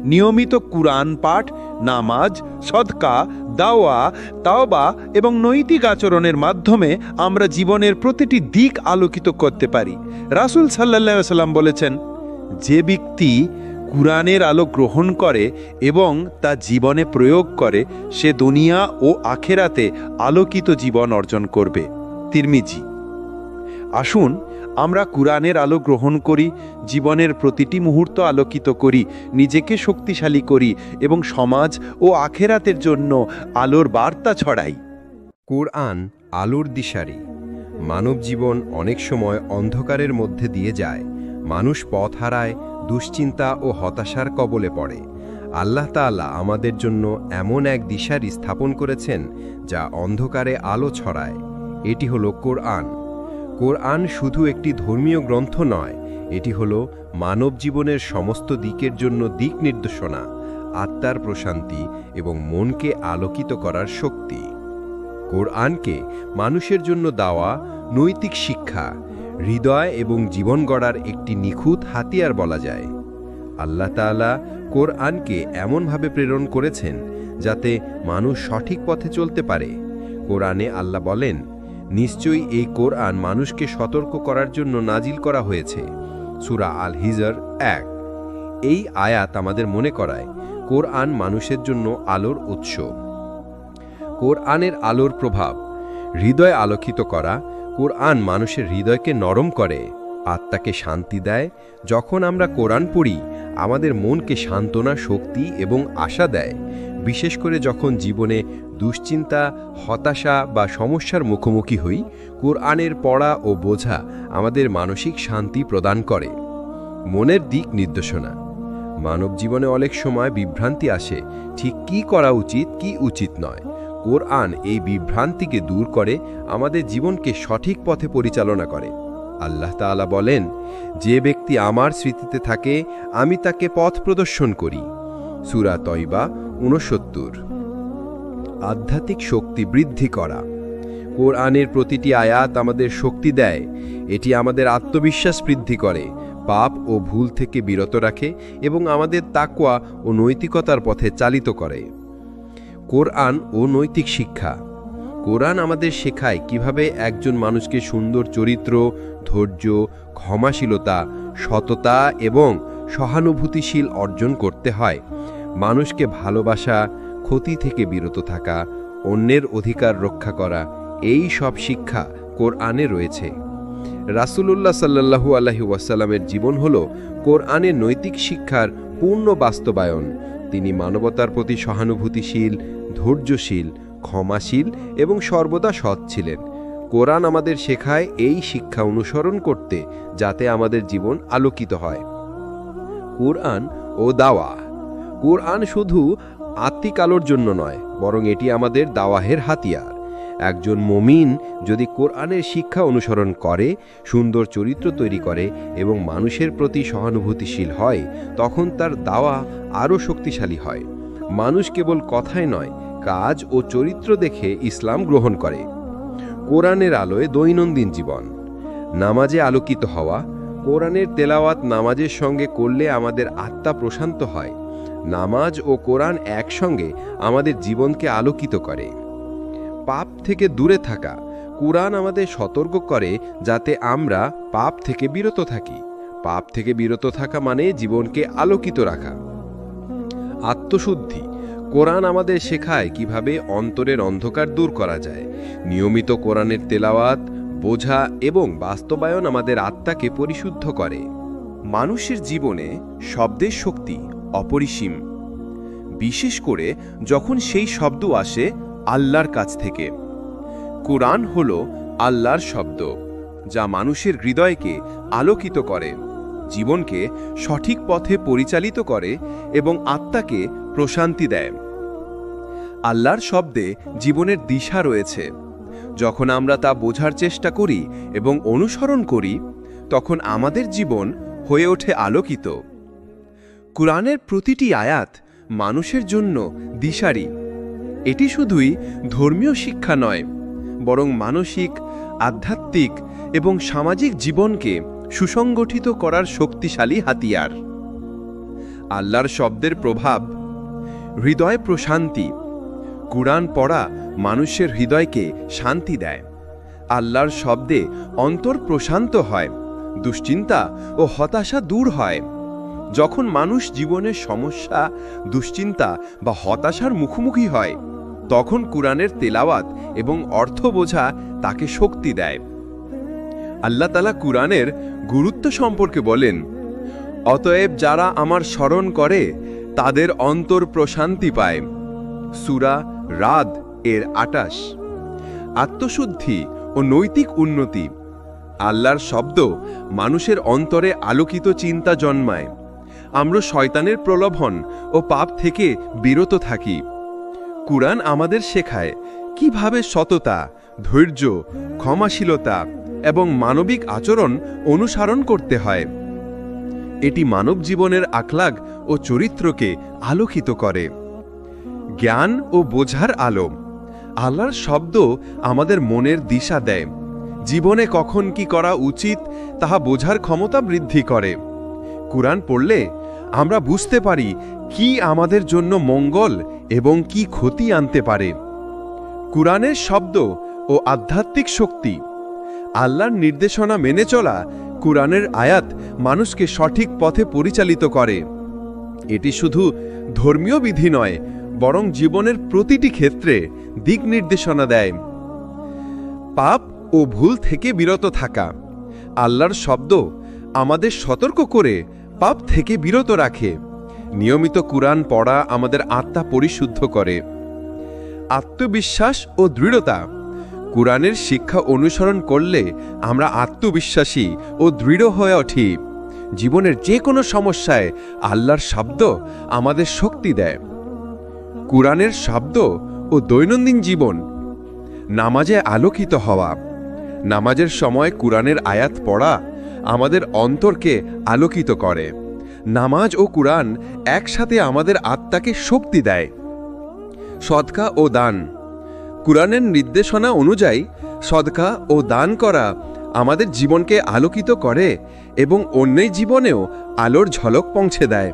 নিয়মিত কুরআন পাঠ, নামাজ, সদকা, দাওয়া, তাওবা এবং নৈতিক আচরণের মাধ্যমে আমরা জীবনের প্রতিটি দিক আলোকিত করতে পারি। রাসূল সাল্লাল্লাহু আলাইহি ওয়াসাল্লাম বলেছেন, যে ব্যক্তি কুরআনের আলো গ্রহণ করে এবং তা জীবনে প্রয়োগ করে, সে দুনিয়া ও আখেরাতে আলোকিত জীবন অর্জন করবে। তিরমিজি। আসুন আমরা কুরআনের আলো গ্রহণ করি, জীবনের প্রতিটি মুহূর্ত আলোকিত করি, নিজেকে শক্তিশালী করি এবং সমাজ ও আখেরাতের জন্য আলোর বার্তা ছড়াই। কোরআন আলোর দিশারি। মানব জীবন অনেক সময় অন্ধকারের মধ্যে দিয়ে যায়। মানুষ পথ হারায়, দুশ্চিন্তা ও হতাশার কবলে পড়ে। আল্লাহ তাআলা আমাদের জন্য এমন এক দিশারি স্থাপন করেছেন যা অন্ধকারে আলো ছড়ায়। এটি হলো কোরআন। কোরআন শুধু একটি ধর্মীয় গ্রন্থ নয়, এটি হলো মানব জীবনের সমস্ত দিকের জন্য দিক নির্দেশনা, আত্মার প্রশান্তি এবং মনকে আলোকিত করার শক্তি। কোরআনকে মানুষের জন্য দেওয়া নৈতিক শিক্ষা, হৃদয় এবং জীবন গড়ার একটি নিখুঁত হাতিয়ার বলা যায়। আল্লাহ তাআলা কোরআনকে এমনভাবে প্রেরণ করেছেন যাতে মানুষ সঠিক পথে চলতে পারে। কোরআনে আল্লাহ বলেন, নিশ্চয়ই এই কোরআন মানুষকে সতর্ক করার জন্য নাজিল করা হয়েছে। সূরা আল হিজর 1। এই আয়াত আমাদের মনে করায় কোরআন মানুষের জন্য আলোর উৎস। কোরআনের আলোর প্রভাব। হৃদয় আলোকিত করা। কোরআন মানুষের হৃদয়কে নরম করে, আত্মাকে শান্তি দেয়। যখন আমরা কোরআন পড়ি, আমাদের মনকে সান্ত্বনা, শক্তি এবং আশা দেয়। বিশেষ করে যখন জীবনে দুশ্চিন্তা, হতাশা বা সমস্যার মুখোমুখি হই, কোরআনের পড়া ও বোঝা আমাদের মানসিক শান্তি প্রদান করে। মনের দিক নির্দেশনা। মানব জীবনে অনেক সময় বিভ্রান্তি আসে, ঠিক কী করা উচিত, কি উচিত নয়। কোরআন এই বিভ্রান্তিকে দূর করে, আমাদের জীবনকে সঠিক পথে পরিচালনা করে। আল্লাহ তাআলা বলেন, যে ব্যক্তি আমার স্মৃতিতে থাকে, আমি তাকে পথ প্রদর্শন করি। সূরা তয়বা 69। আধ্যাত্মিক শক্তি বৃদ্ধি করা। কোরআনের প্রতিটি আয়াত আমাদের শক্তি দেয়। এটি আমাদের আত্মবিশ্বাস বৃদ্ধি করে, পাপ ও ভুল থেকে বিরত রাখে এবং আমাদের তাকওয়া ও নৈতিকতার পথে চালিত করে। কোরআন ও নৈতিক শিক্ষা। কোরআন আমাদের শেখায় কিভাবে একজন মানুষকে সুন্দর চরিত্র, ধৈর্য, ক্ষমাশীলতা, সততা এবং সহানুভূতিশীল অর্জন করতে হয়। মানুষকে ভালোবাসা, ক্ষতি থেকে বিরত থাকা, অন্যের অধিকার রক্ষা করা, এই সব শিক্ষা কোরআনে রয়েছে। রাসূলুল্লাহ সাল্লাল্লাহু আলাইহি ওয়াসাল্লামের জীবন হল কোরআনের নৈতিক শিক্ষার পূর্ণ বাস্তবায়ন। তিনি মানবতার প্রতি সহানুভূতিশীল, ধৈর্যশীল, ক্ষমাশীল এবং সর্বদা সৎ ছিলেন। কোরআন আমাদের শেখায় এই শিক্ষা অনুসরণ করতে, যাতে আমাদের জীবন আলোকিত হয়। কোরআন ও দাওয়া। কোরআন শুধু আত্মিক আলোর জন্য নয়, বরং এটি আমাদের দাওয়াহের হাতিয়ার। একজন মুমিন যদি কোরআনের শিক্ষা অনুসরণ করে, সুন্দর চরিত্র তৈরি করে এবং মানুষের প্রতি সহানুভূতিশীল হয়, তখন তার দাওয়া আরও শক্তিশালী হয়। মানুষ কেবল কথায় নয়, কাজ ও চরিত্র দেখে ইসলাম গ্রহণ করে। কোরআনের আলোয় দৈনন্দিন জীবন। নামাজে আলোকিত হওয়া। কোরআনের তেলাওয়াত নামাজের সঙ্গে করলে আমাদের আত্মা প্রশান্ত হয়। নামাজ ও কোরআন একসঙ্গে আমাদের জীবনকে আলোকিত করে। পাপ থেকে দূরে থাকা। কুরআন আমাদের সতর্ক করে যাতে আমরা পাপ থেকে বিরত থাকি। পাপ থেকে বিরত থাকা মানে জীবনকে আলোকিত রাখা। আত্মশুদ্ধি, কোরআন আমাদের শেখায় কিভাবে অন্তরের অন্ধকার দূর করা যায়। নিয়মিত কোরআনের তেলাওয়াত, বোঝা এবং বাস্তবায়ন আমাদের আত্মাকে পরিশুদ্ধ করে। মানুষের জীবনে শব্দের শক্তি অপরিসীম, বিশেষ করে যখন সেই শব্দ আসে আল্লাহর কাছ থেকে। কোরআন হল আল্লাহর শব্দ, যা মানুষের হৃদয়কে আলোকিত করে, জীবনকে সঠিক পথে পরিচালিত করে এবং আত্মাকে প্রশান্তি দেয়। আল্লাহর শব্দে জীবনের দিশা রয়েছে। যখন আমরা তা বোঝার চেষ্টা করি এবং অনুসরণ করি, তখন আমাদের জীবন হয়ে ওঠে আলোকিত। কুরআনের প্রতিটি আয়াত মানুষের জন্য দিশারি। এটি শুধুই ধর্মীয় শিক্ষা নয়, বরং মানসিক, আধ্যাত্মিক এবং সামাজিক জীবনকে সুসংগঠিত করার শক্তিশালী হাতিয়ার। আল্লাহর শব্দের প্রভাব, হৃদয় প্রশান্তি। কুরআন পড়া মানুষের হৃদয়কে শান্তি দেয়। আল্লাহর শব্দে অন্তর প্রশান্ত হয়, দুশ্চিন্তা ও হতাশা দূর হয়। যখন মানুষ জীবনের সমস্যা, দুশ্চিন্তা বা হতাশার মুখোমুখি হয়, তখন কুরআনের তেলাওয়াত এবং অর্থ বোঝা তাকে শক্তি দেয়। আল্লাহ তাআলা কুরআনের গুরুত্ব সম্পর্কে বলেন, অতএব যারা আমার স্মরণ করে তাদের অন্তর প্রশান্তি পায়। সূরা রাদ এর ২৮। আত্মশুদ্ধি ও নৈতিক উন্নতি। আল্লাহর শব্দ মানুষের অন্তরে আলোকিত চিন্তা জন্মায়। আমরা শয়তানের প্রলোভন ও পাপ থেকে বিরত থাকি। কুরআন আমাদের শেখায় কিভাবে সততা, ধৈর্য, ক্ষমাশীলতা এবং মানবিক আচরণ অনুসরণ করতে হয়। এটি মানব জীবনের আখলাক ও চরিত্রকে আলোকিত করে। জ্ঞান ও বোঝার আলো। আল্লাহর শব্দ আমাদের মনের দিশা দেয়। জীবনে কখন কি করা উচিত তাহা বোঝার ক্ষমতা বৃদ্ধি করে। কুরআন পড়লে আমরা বুঝতে পারি কি আমাদের জন্য মঙ্গল এবং কি ক্ষতি আনতে পারে। কুরআনের শব্দ ও আধ্যাত্মিক শক্তি। আল্লাহর নির্দেশনা মেনে চলা কুরআনের আয়াত মানুষকে সঠিক পথে পরিচালিত করে। এটি শুধু ধর্মীয় বিধি নয়, বরং জীবনের প্রতিটি ক্ষেত্রে দিক নির্দেশনা দেয়। পাপ ও ভুল থেকে বিরত থাকা। আল্লাহর শব্দ আমাদের সতর্ক করে পাপ থেকে বিরত রাখে। নিয়মিত কুরআন পড়া আমাদের আত্মা পরিশুদ্ধ করে। আত্মবিশ্বাস ও দৃঢ়তা। কুরআনের শিক্ষা অনুসরণ করলে আমরা আত্মবিশ্বাসী ও দৃঢ় হয়ে উঠি। জীবনের যে কোনো সমস্যায় আল্লাহর শব্দ আমাদের শক্তি দেয়। কুরআনের শব্দ ও দৈনন্দিন জীবন। নামাজে আলোকিত হওয়া। নামাজের সময় কুরআনের আয়াত পড়া আমাদের অন্তরকে আলোকিত করে। নামাজ ও কুরআন একসাথে আমাদের আত্মাকে শক্তি দেয়। সদকা ও দান। কুরআনের নির্দেশনা অনুযায়ী সদকা ও দান করা আমাদের জীবনকে আলোকিত করে এবং অন্যের জীবনেও আলোর ঝলক পৌঁছে দেয়।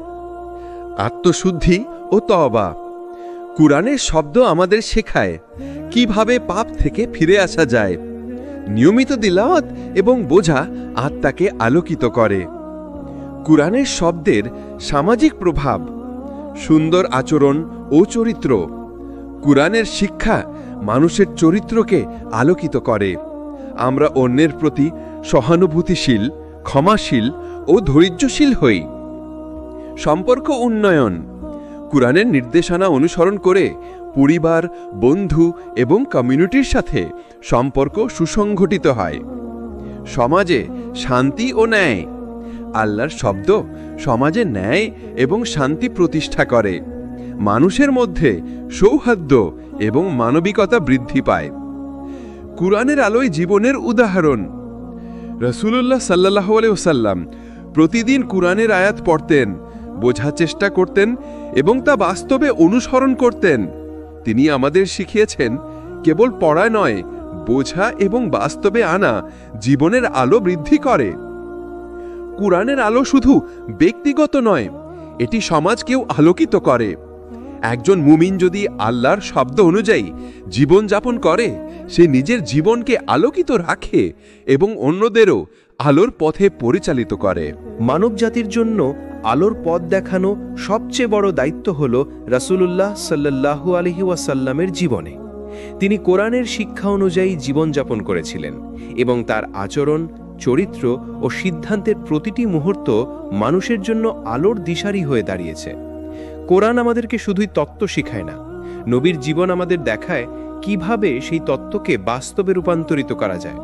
আত্মশুদ্ধি ও তওবা। কুরআনের শব্দ আমাদের শেখায় কিভাবে পাপ থেকে ফিরে আসা যায়। নিয়মিত তিলাওয়াত এবং বোঝা আত্মাকে আলোকিত করে। কুরআনের শব্দের সামাজিক প্রভাব। সুন্দর আচরণ ও চরিত্র। কুরআনের শিক্ষা মানুষের চরিত্রকে আলোকিত করে। আমরা অন্যের প্রতি সহানুভূতিশীল, ক্ষমাশীল ও ধৈর্যশীল হই। সম্পর্ক উন্নয়ন। কুরআনের নির্দেশনা অনুসরণ করে পরিবার, বন্ধু এবং কমিউনিটির সাথে সম্পর্ক সুসংগঠিত হয়। সমাজে শান্তি ও ন্যায়। আল্লাহর শব্দ সমাজে ন্যায় এবং শান্তি প্রতিষ্ঠা করে। মানুষের মধ্যে সৌহার্দ্য এবং মানবিকতা বৃদ্ধি পায়। কুরআনের আলোয় জীবনের উদাহরণ। রাসূলুল্লাহ সাল্লাল্লাহু আলাইহি ওয়াসাল্লাম প্রতিদিন কুরআনের আয়াত পড়তেন, বোঝার চেষ্টা করতেন এবং তা বাস্তবে অনুসরণ করতেন। তিনি আমাদের শিখিয়েছেন কেবল পড়া নয়, বোঝা এবং বাস্তবে আনা জীবনের আলো বৃদ্ধি করে। কুরআনের আলো শুধু ব্যক্তিগত নয়, এটি সমাজকেও আলোকিত করে। একজন মুমিন যদি আল্লাহর শব্দ অনুযায়ী জীবনযাপন করে, সে নিজের জীবনকে আলোকিত রাখে এবং অন্যদেরও আলোর পথে পরিচালিত করে। মানবজাতির জন্য আলোর পথ দেখানো সবচেয়ে বড় দায়িত্ব হল রাসূলুল্লাহ সাল্লাল্লাহু আলাইহি ওয়াসাল্লামের জীবনে। তিনি কোরআনের শিক্ষা অনুযায়ী জীবনযাপন করেছিলেন এবং তার আচরণ, চরিত্র ও সিদ্ধান্তের প্রতিটি মুহূর্ত মানুষের জন্য আলোর দিশারি হয়ে দাঁড়িয়েছে। কোরআন আমাদেরকে শুধুই তত্ত্ব শেখায় না, নবীর জীবন আমাদের দেখায় কিভাবে সেই তত্ত্বকে বাস্তবে রূপান্তরিত করা যায়।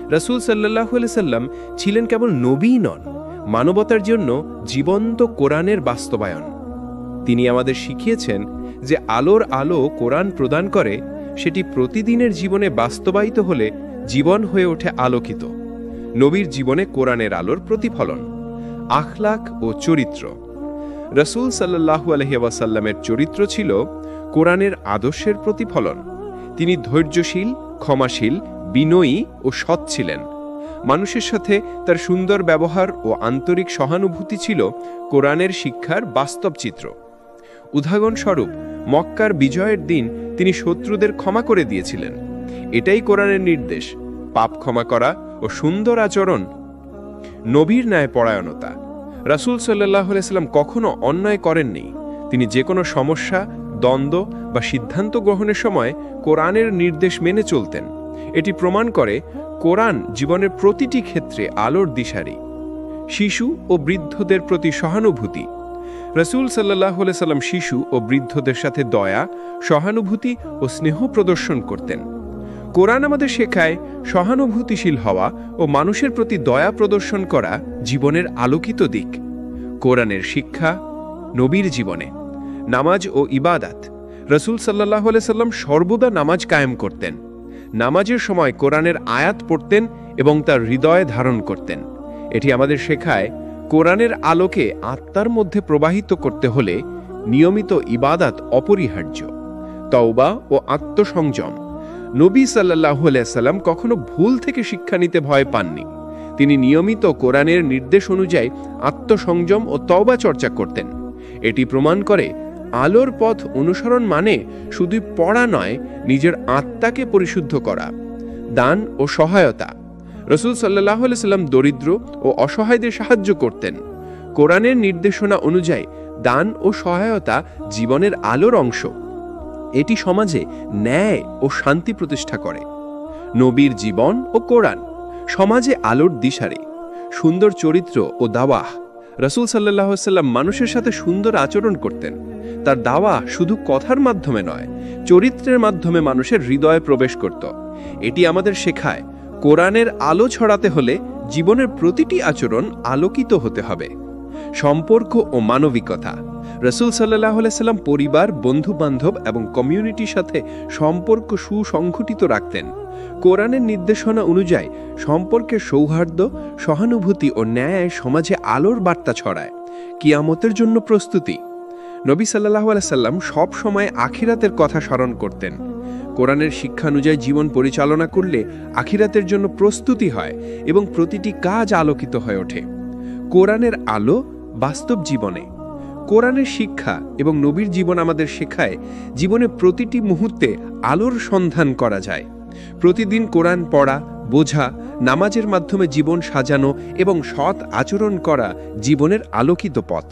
রাসূল সাল্লাল্লাহু আলাইহি সাল্লাম ছিলেন কেবল নবীই নন, মানবতার জন্য জীবন্ত কোরআনের বাস্তবায়ন। তিনি আমাদের শিখিয়েছেন যে আলোর আলো কোরআন প্রদান করে, সেটি প্রতিদিনের জীবনে বাস্তবায়িত হলে জীবন হয়ে ওঠে আলোকিত। নবীর জীবনে কোরআনের আলোর প্রতিফলন, আখলাক ও চরিত্র। রাসূল সাল্লাল্লাহু আলাইহি ওয়াসাল্লামের চরিত্র ছিল কোরআনের আদর্শের প্রতিফলন। তিনি ধৈর্যশীল, ক্ষমাশীল, বিনয়ী ও সৎ ছিলেন। মানুষের সাথে তার সুন্দর ব্যবহার ও আন্তরিক সহানুভূতি ছিল কোরআনের শিক্ষার বাস্তব চিত্র। উদাহরণস্বরূপ, মক্কার বিজয়ের দিন তিনি শত্রুদের ক্ষমা করে দিয়েছিলেন। এটাই কোরআনের নির্দেশ, পাপ ক্ষমা করা ও সুন্দর আচরণ। নবীর ন্যায় পরায়ণতা। রাসূল সাল্লাল্লাহু আলাইহি সাল্লাম কখনো অন্যায় করেননি। তিনি যে কোনো সমস্যা, দ্বন্দ্ব বা সিদ্ধান্ত গ্রহণের সময় কোরআনের নির্দেশ মেনে চলতেন। এটি প্রমাণ করে কোরআন জীবনের প্রতিটি ক্ষেত্রে আলোর দিশারি। শিশু ও বৃদ্ধদের প্রতি সহানুভূতি। রাসূল সাল্লাল্লাহু আলাইহি সাল্লাম শিশু ও বৃদ্ধদের সাথে দয়া, সহানুভূতি ও স্নেহ প্রদর্শন করতেন। কোরআন আমাদের শেখায় সহানুভূতিশীল হওয়া ও মানুষের প্রতি দয়া প্রদর্শন করা জীবনের আলোকিত দিক। কোরআনের শিক্ষা নবীর জীবনে। নামাজ ও ইবাদাত। রাসূল সাল্লাল্লাহু আলাইহি সাল্লাম সর্বদা নামাজ কায়েম করতেন। নামাজের সময় কোরআনের আয়াত পড়তেন এবং তার হৃদয়ে ধারণ করতেন। এটি আমাদের শেখায় কোরআনের আলোকে আত্মার মধ্যে প্রবাহিত করতে হলে নিয়মিত ইবাদাত অপরিহার্য। তওবা ও আত্মসংযম। নবী সাল্লাল্লাহু আলাইহি সাল্লাম কখনো ভুল থেকে শিক্ষা নিতে ভয় পাননি। তিনি নিয়মিত কোরআনের নির্দেশ অনুযায়ী আত্মসংযম ও তওবা চর্চা করতেন। এটি প্রমাণ করে আলোর পথ অনুসরণ মানে শুধু পড়া নয়, নিজের আত্মাকে পরিশুদ্ধ করা। দান ও সহায়তা। রাসূল সাল্লাল্লাহু আলাইহি সাল্লাম দরিদ্র ও অসহায়দের সাহায্য করতেন। কোরআনের নির্দেশনা অনুযায়ী দান ও সহায়তা জীবনের আলোর অংশ। এটি সমাজে ন্যায় ও শান্তি প্রতিষ্ঠা করে। নবীর জীবন ও কোরআন। সমাজে আলোর দিশারি। সুন্দর চরিত্র ও দাওয়াহ। রাসূল সাল্লাল্লাহু আলাইহি সাল্লাম মানুষের সাথে সুন্দর আচরণ করতেন। তার দাওয়া শুধু কথার মাধ্যমে নয়, চরিত্রের মাধ্যমে মানুষের হৃদয়ে প্রবেশ করত। এটি আমাদের শেখায় কোরআনের আলো ছড়াতে হলে জীবনের প্রতিটি আচরণ আলোকিত হতে হবে। সম্পর্ক ও মানবিকতা। রাসূল সাল্লাল্লাহু আলাইহি সাল্লাম পরিবার, বন্ধু-বান্ধব এবং কমিউনিটির সাথে সম্পর্ক সুসংগঠিত রাখতেন। কোরআনের নির্দেশনা অনুযায়ী সম্পর্কের সৌহার্দ্য, সহানুভূতি ও ন্যায় সমাজে আলোর বার্তা ছড়ায়। কিয়ামতের জন্য প্রস্তুতি। নবী সাল্লাল্লাহু আলাইহি সাল্লাম সব সময় আখিরাতের কথা স্মরণ করতেন। কোরআনের শিক্ষা অনুযায়ী জীবন পরিচালনা করলে আখিরাতের জন্য প্রস্তুতি হয় এবং প্রতিটি কাজ আলোকিত হয়ে ওঠে। কোরআনের আলো বাস্তব জীবনে। কোরআনের শিক্ষা এবং নবীর জীবন আমাদের শেখায় জীবনে প্রতিটি মুহূর্তে আলোর সন্ধান করা যায়। প্রতিদিন কোরআন পড়া, বোঝা, নামাজের মাধ্যমে জীবন সাজানো এবং সৎ আচরণ করা জীবনের আলোকিত পথ।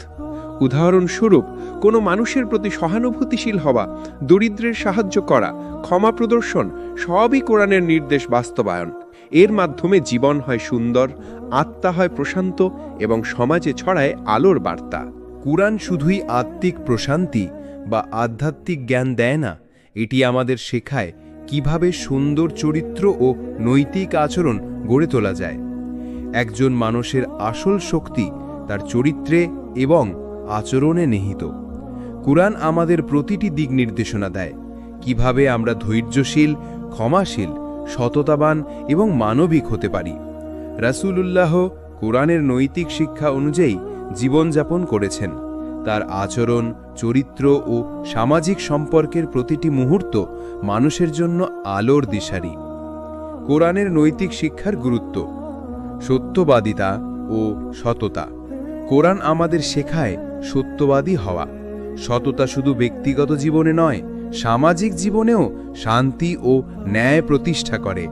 উদাহরণস্বরূপ, কোনো মানুষের প্রতি সহানুভূতিশীল হওয়া, দরিদ্রের সাহায্য করা, ক্ষমা প্রদর্শন সবই কোরআনের নির্দেশ বাস্তবায়ন। এর মাধ্যমে জীবন হয় সুন্দর, আত্মা হয় প্রশান্ত এবং সমাজে ছড়ায় আলোর বার্তা। কুরআন শুধুই আত্মিক প্রশান্তি বা আধ্যাত্মিক জ্ঞান দেয় না, এটি আমাদের শেখায় কিভাবে সুন্দর চরিত্র ও নৈতিক আচরণ গড়ে তোলা যায়। একজন মানুষের আসল শক্তি তার চরিত্রে এবং আচরণে নিহিত। কুরআন আমাদের প্রতিটি দিক নির্দেশনা দেয়, কিভাবে আমরা ধৈর্যশীল, ক্ষমাশীল, সততাবান এবং মানবিক হতে পারি। রাসূলুল্লাহ কুরআনের নৈতিক শিক্ষা অনুযায়ী জীবনযাপন করেছেন। তার আচরণ, চরিত্র ও সামাজিক সম্পর্কের প্রতিটি মুহূর্ত মানুষের জন্য আলোর দিশারি। কোরআনের নৈতিক শিক্ষার গুরুত্ব। সত্যবাদিতা ও সততা। কোরআন আমাদের শেখায় সত্যবাদী হওয়া। সততা শুধু ব্যক্তিগত জীবনে নয়, সামাজিক জীবনেও শান্তি ও ন্যায় প্রতিষ্ঠা করে।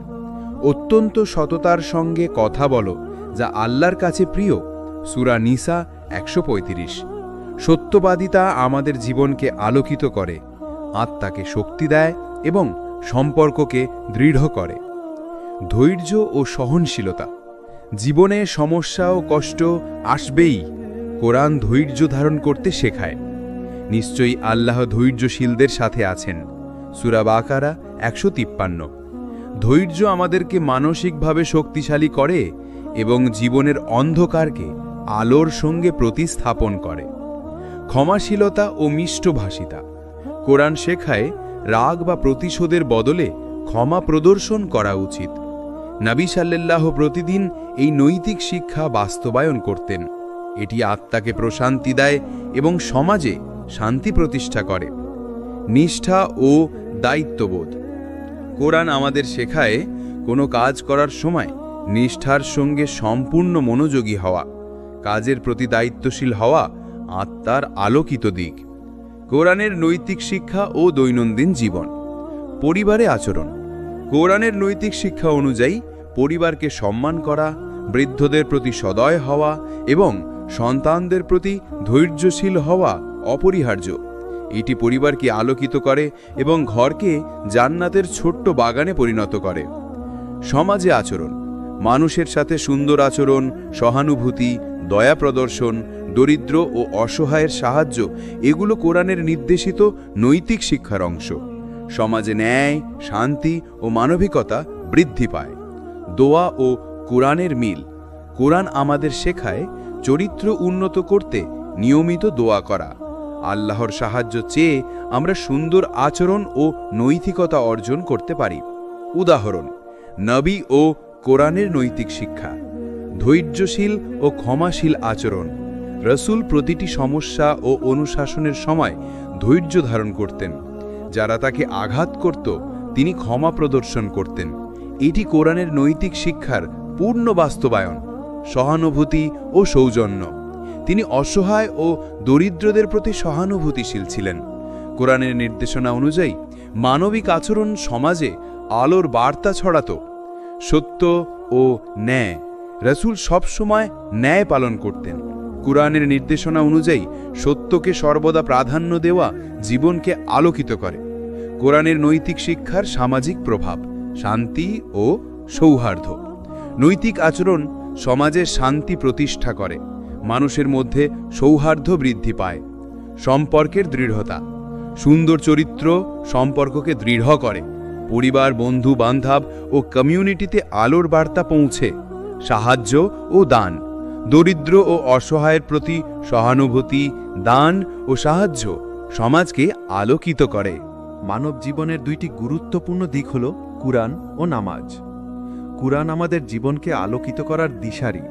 অত্যন্ত সততার সঙ্গে কথা বলো, যা আল্লাহর কাছে প্রিয়। সূরা নিসা 135। সত্যবাদিতা আমাদের জীবনকে আলোকিত করে, আত্মাকে শক্তি দেয় এবং সম্পর্ককে দৃঢ় করে। ধৈর্য ও সহনশীলতা। জীবনে সমস্যা ও কষ্ট আসবেই, কোরআন ধৈর্য ধারণ করতে শেখায়। নিশ্চয়ই আল্লাহ ধৈর্যশীলদের সাথে আছেন। সূরা বাকারা 153। ধৈর্য আমাদেরকে মানসিকভাবে শক্তিশালী করে এবং জীবনের অন্ধকারকে আলোর সঙ্গে প্রতিস্থাপন করে। ক্ষমাশীলতা ও মিষ্টভাষিতা। কোরআন শেখায় রাগ বা প্রতিশোধের বদলে ক্ষমা প্রদর্শন করা উচিত। নবী সাল্লাল্লাহু প্রতিদিন এই নৈতিক শিক্ষা বাস্তবায়ন করতেন। এটি আত্মাকে প্রশান্তি দেয় এবং সমাজে শান্তি প্রতিষ্ঠা করে। নিষ্ঠা ও দায়িত্ববোধ। কোরআন আমাদের শেখায় কোনো কাজ করার সময় নিষ্ঠার সঙ্গে সম্পূর্ণ মনোযোগী হওয়া। কাজের প্রতি দায়িত্বশীল হওয়া আত্মার আলোকিত দিক। কোরআনের নৈতিক শিক্ষা ও দৈনন্দিন জীবন। পরিবারে আচরণ। কোরআনের নৈতিক শিক্ষা অনুযায়ী পরিবারকে সম্মান করা, বৃদ্ধদের প্রতি সদয় হওয়া এবং সন্তানদের প্রতি ধৈর্যশীল হওয়া অপরিহার্য। এটি পরিবারকে আলোকিত করে এবং ঘরকে জান্নাতের ছোট্ট বাগানে পরিণত করে। সমাজে আচরণ। মানুষের সাথে সুন্দর আচরণ, সহানুভূতি, দয়া প্রদর্শন, দরিদ্র ও অসহায়ের সাহায্য, এগুলো কোরআনের নির্দেশিত নৈতিক শিক্ষার অংশ। সমাজে ন্যায়, শান্তি ও মানবিকতা বৃদ্ধি পায়। দোয়া ও কোরআনের মিল। কোরআন আমাদের শেখায় চরিত্র উন্নত করতে নিয়মিত দোয়া করা। আল্লাহর সাহায্য চেয়ে আমরা সুন্দর আচরণ ও নৈতিকতা অর্জন করতে পারি। উদাহরণ: নবী ও কোরআনের নৈতিক শিক্ষা। ধৈর্যশীল ও ক্ষমাশীল আচরণ। রসূল প্রতিটি সমস্যা ও অনুশাসনের সময় ধৈর্য ধারণ করতেন। যারা তাকে আঘাত করত, তিনি ক্ষমা প্রদর্শন করতেন। এটি কোরআনের নৈতিক শিক্ষার পূর্ণ বাস্তবায়ন। সহানুভূতি ও সৌজন্য। তিনি অসহায় ও দরিদ্রদের প্রতি সহানুভূতিশীল ছিলেন। কোরআনের নির্দেশনা অনুযায়ী মানবিক আচরণ সমাজে আলোর বার্তা ছড়াত। সত্য ও ন্যায়। রসূল সবসময় ন্যায় পালন করতেন। কোরআনের নির্দেশনা অনুযায়ী সত্যকে সর্বদা প্রাধান্য দেওয়া জীবনকে আলোকিত করে। কোরআনের নৈতিক শিক্ষার সামাজিক প্রভাব। শান্তি ও সৌহার্দ্য। নৈতিক আচরণ সমাজে শান্তি প্রতিষ্ঠা করে। মানুষের মধ্যে সৌহার্দ্য বৃদ্ধি পায়। সম্পর্কের দৃঢ়তা। সুন্দর চরিত্র সম্পর্ককে দৃঢ় করে। পরিবার, বন্ধু বান্ধব ও কমিউনিটিতে আলোর বার্তা পৌঁছে। সাহায্য ও দান। দরিদ্র ও অসহায়ের প্রতি সহানুভূতি, দান ও সাহায্য সমাজকে আলোকিত করে। মানব জীবনের দুইটি গুরুত্বপূর্ণ দিক হল কুরআন ও নামাজ। কুরআন আমাদের জীবনকে আলোকিত করার দিশারি,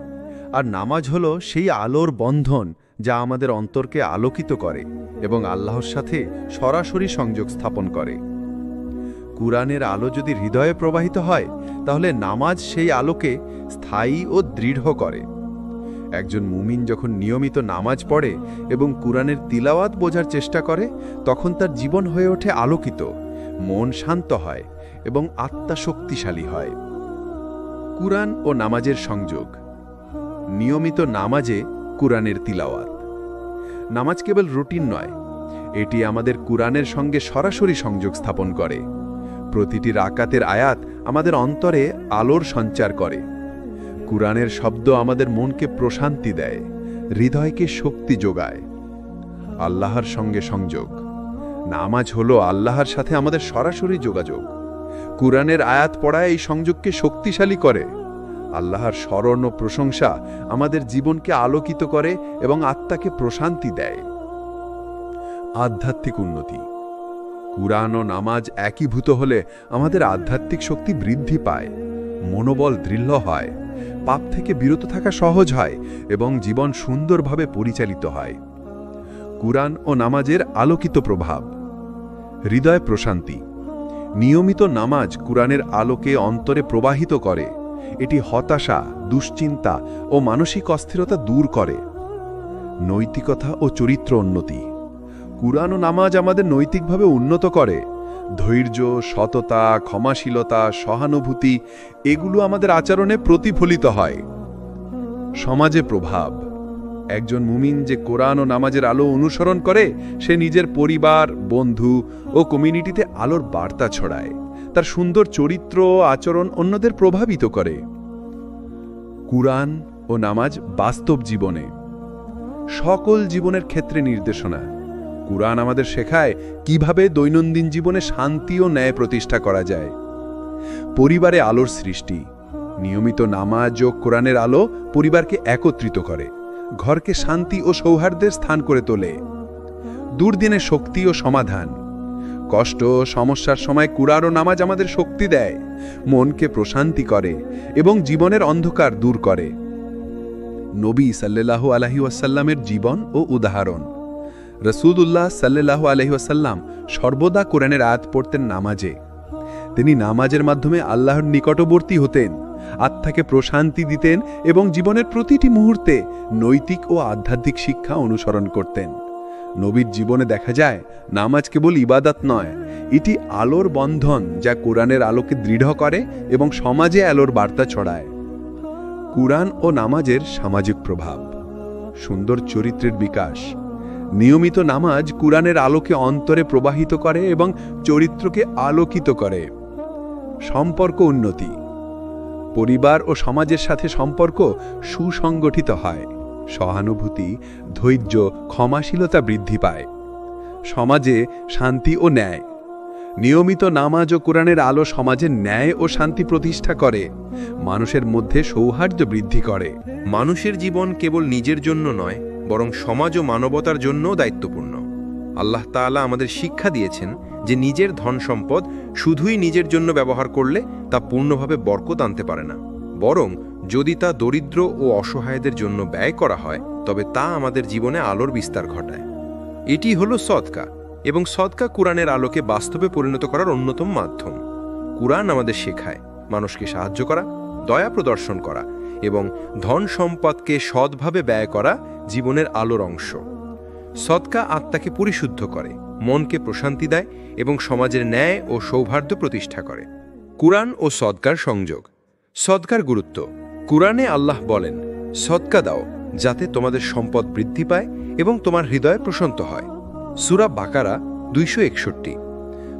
আর নামাজ হল সেই আলোর বন্ধন যা আমাদের অন্তরকে আলোকিত করে এবং আল্লাহর সাথে সরাসরি সংযোগ স্থাপন করে। কুরআনের আলো যদি হৃদয়ে প্রবাহিত হয়, তাহলে নামাজ সেই আলোকে স্থায়ী ও দৃঢ় করে। একজন মুমিন যখন নিয়মিত নামাজ পড়ে এবং কুরআনের তিলাওয়াত বোঝার চেষ্টা করে, তখন তার জীবন হয়ে ওঠে আলোকিত, মন শান্ত হয় এবং আত্মা শক্তিশালী হয়। কুরআন ও নামাজের সংযোগ। নিয়মিত নামাজে কুরআনের তিলাওয়াত। নামাজ কেবল রুটিন নয়, এটি আমাদের কুরআনের সঙ্গে সরাসরি সংযোগ স্থাপন করে। প্রতিটি রাকাতের আয়াত আমাদের অন্তরে আলোর সঞ্চার করে। কুরআনের শব্দ আমাদের মনকে প্রশান্তি দেয়, হৃদয়কে শক্তি যোগায়। আল্লাহর সঙ্গে সংযোগ। নামাজ হলো আল্লাহর সাথে আমাদের সরাসরি যোগাযোগ। কুরআনের আয়াত পড়া এই সংযোগকে শক্তিশালী করে। আল্লাহর স্মরণ ও প্রশংসা আমাদের জীবনকে আলোকিত করে এবং আত্মাকে প্রশান্তি দেয়। আধ্যাত্মিক উন্নতি। কুরআন ও নামাজ একীভূত হলে আমাদের আধ্যাত্মিক শক্তি বৃদ্ধি পায়, মনোবল দৃঢ় হয়, পাপ থেকে বিরত থাকা সহজ হয় এবং জীবন সুন্দরভাবে পরিচালিত হয়। কুরআন ও নামাজের আলোকিত প্রভাব। হৃদয় প্রশান্তি। নিয়মিত নামাজ কুরআনের আলোকে অন্তরে প্রবাহিত করে। এটি হতাশা, দুশ্চিন্তা ও মানসিক অস্থিরতা দূর করে। নৈতিকতা ও চরিত্র উন্নতি। কুরআন ও নামাজ আমাদের নৈতিকভাবে উন্নত করে। ধৈর্য, সততা, ক্ষমাশীলতা, সহানুভূতি এগুলো আমাদের আচরণে প্রতিফলিত হয়। সমাজে প্রভাব। একজন মুমিন যে কোরআন ও নামাজের আলো অনুসরণ করে, সে নিজের পরিবার, বন্ধু ও কমিউনিটিতে আলোর বার্তা ছড়ায়। তার সুন্দর চরিত্র ও আচরণ অন্যদের প্রভাবিত করে। কুরআন ও নামাজ বাস্তব জীবনে সকল জীবনের ক্ষেত্রে নির্দেশনা। কুরআন আমাদের শেখায় কিভাবে দৈনন্দিন জীবনে শান্তি ও ন্যায় প্রতিষ্ঠা করা যায়। পরিবারে আলোর সৃষ্টি। নিয়মিত নামাজ ও কোরআনের আলো পরিবারকে একত্রিত করে, ঘরকে শান্তি ও সৌহার্দ্যের স্থান করে তোলে। দুর্দিনে শক্তি ও সমাধান। কষ্ট ও সমস্যার সময় কুরআন ও নামাজ আমাদের শক্তি দেয়, মনকে প্রশান্তি করে এবং জীবনের অন্ধকার দূর করে। নবী সাল্লাল্লাহু আলাইহি ওয়াসাল্লামের জীবন ও উদাহরণ। রাসূলুল্লাহ সাল্লাল্লাহু আলাইহি ওয়াসাল্লাম সর্বদা কোরআনের আয়াত পড়তেন নামাজে। তিনি নামাজের মাধ্যমে আল্লাহর নিকটবর্তী হতেন, আত্মাকে প্রশান্তি দিতেন এবং জীবনের প্রতিটি মুহূর্তে নৈতিক ও আধ্যাত্মিক শিক্ষা অনুসরণ করতেন। নবীর জীবনে দেখা যায় নামাজ কেবল ইবাদত নয়, এটি আলোর বন্ধন যা কোরআনের আলোকে দৃঢ় করে এবং সমাজে আলোর বার্তা ছড়ায়। কুরআন ও নামাজের সামাজিক প্রভাব। সুন্দর চরিত্রের বিকাশ। নিয়মিত নামাজ কুরআনের আলোকে অন্তরে প্রবাহিত করে এবং চরিত্রকে আলোকিত করে। সম্পর্ক উন্নতি। পরিবার ও সমাজের সাথে সম্পর্ক সুসংগঠিত হয়। সহানুভূতি, ধৈর্য, ক্ষমাশীলতা বৃদ্ধি পায়। সমাজে শান্তি ও ন্যায়। নিয়মিত নামাজ ও কোরআনের আলো সমাজে ন্যায় ও শান্তি প্রতিষ্ঠা করে, মানুষের মধ্যে সৌহার্দ্য বৃদ্ধি করে। মানুষের জীবন কেবল নিজের জন্য নয়, বরং সমাজ ও মানবতার জন্যও দায়িত্বপূর্ণ। আল্লাহ তাআলা আমাদের শিক্ষা দিয়েছেন যে নিজের ধন সম্পদ শুধুই নিজের জন্য ব্যবহার করলে তা পূর্ণভাবে বরকত আনতে পারে না, বরং যদি তা দরিদ্র ও অসহায়দের জন্য ব্যয় করা হয় তবে তা আমাদের জীবনে আলোর বিস্তার ঘটায়। এটি হলো সদকা, এবং সদকা কুরআনের আলোকে বাস্তবে পরিণত করার অন্যতম মাধ্যম। কুরআন আমাদের শেখায় মানুষকে সাহায্য করা, দয়া প্রদর্শন করা এবং ধন সম্পদকে সৎভাবে ব্যয় করা জীবনের আলোর অংশ। সদকা আত্মাকে পরিশুদ্ধ করে, মনকে প্রশান্তি দেয় এবং সমাজের ন্যায় ও সৌহার্দ্য প্রতিষ্ঠা করে। কুরআন ও সদকার সংযোগ। সদকার গুরুত্ব। কুরআনে আল্লাহ বলেন, সদকা দাও যাতে তোমাদের সম্পদ বৃদ্ধি পায় এবং তোমার হৃদয় প্রশান্ত হয়। সূরা বাকারা 261।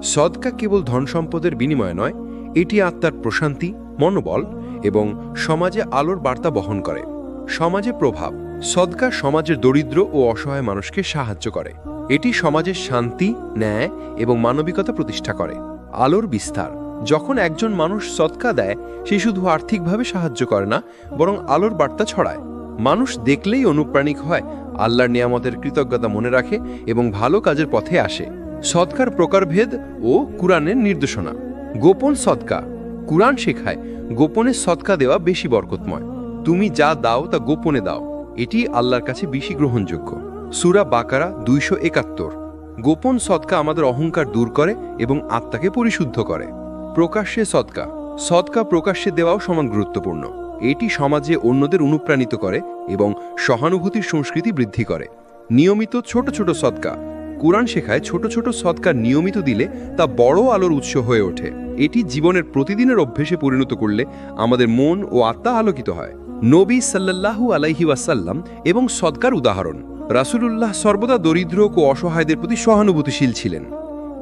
সদকা কেবল ধন সম্পদের বিনিময় নয়, এটি আত্মার প্রশান্তি, মনোবল এবং সমাজে আলোর বার্তা বহন করে। সমাজে প্রভাব। সদকা সমাজের দরিদ্র ও অসহায় মানুষকে সাহায্য করে। এটি সমাজের শান্তি, ন্যায় এবং মানবিকতা প্রতিষ্ঠা করে। আলোর বিস্তার। যখন একজন মানুষ সদকা দেয়, সে শুধু আর্থিকভাবে সাহায্য করে না, বরং আলোর বার্তা ছড়ায়। মানুষ দেখলেই অনুপ্রাণিত হয়, আল্লাহর নিয়ামতের কৃতজ্ঞতা মনে রাখে এবং ভালো কাজের পথে আসে। সদকার প্রকারভেদ ও কুরআনের নির্দেশনা। গোপন সদকা। কুরআন শেখায় গোপনে সদকা দেওয়া বেশি বরকতময়। তুমি যা দাও তা গোপনে দাও, এটি আল্লাহর কাছে বেশি গ্রহণযোগ্য। সূরা বাকারা 271। গোপন সদকা আমাদের অহংকার দূর করে এবং আত্মাকে পরিশুদ্ধ করে। প্রকাশ্যে সদকা। সদকা প্রকাশ্যে দেওয়াও সমান গুরুত্বপূর্ণ। এটি সমাজে অন্যদের অনুপ্রাণিত করে এবং সহানুভূতির সংস্কৃতি বৃদ্ধি করে। নিয়মিত ছোট ছোট সদকা। কুরআন শেখায় ছোট ছোট সদকা নিয়মিত দিলে তা বড় আলোর উৎস হয়ে ওঠে। এটি জীবনের প্রতিদিনের অভ্যেসে পরিণত করলে আমাদের মন ও আত্মা আলোকিত হয়। নবী সাল্লাল্লাহু আলাইহি ওয়াসাল্লাম এবং সদকার উদাহরণ। রাসূলুল্লাহ সর্বদা দরিদ্র ও অসহায়দের প্রতি সহানুভূতিশীল ছিলেন।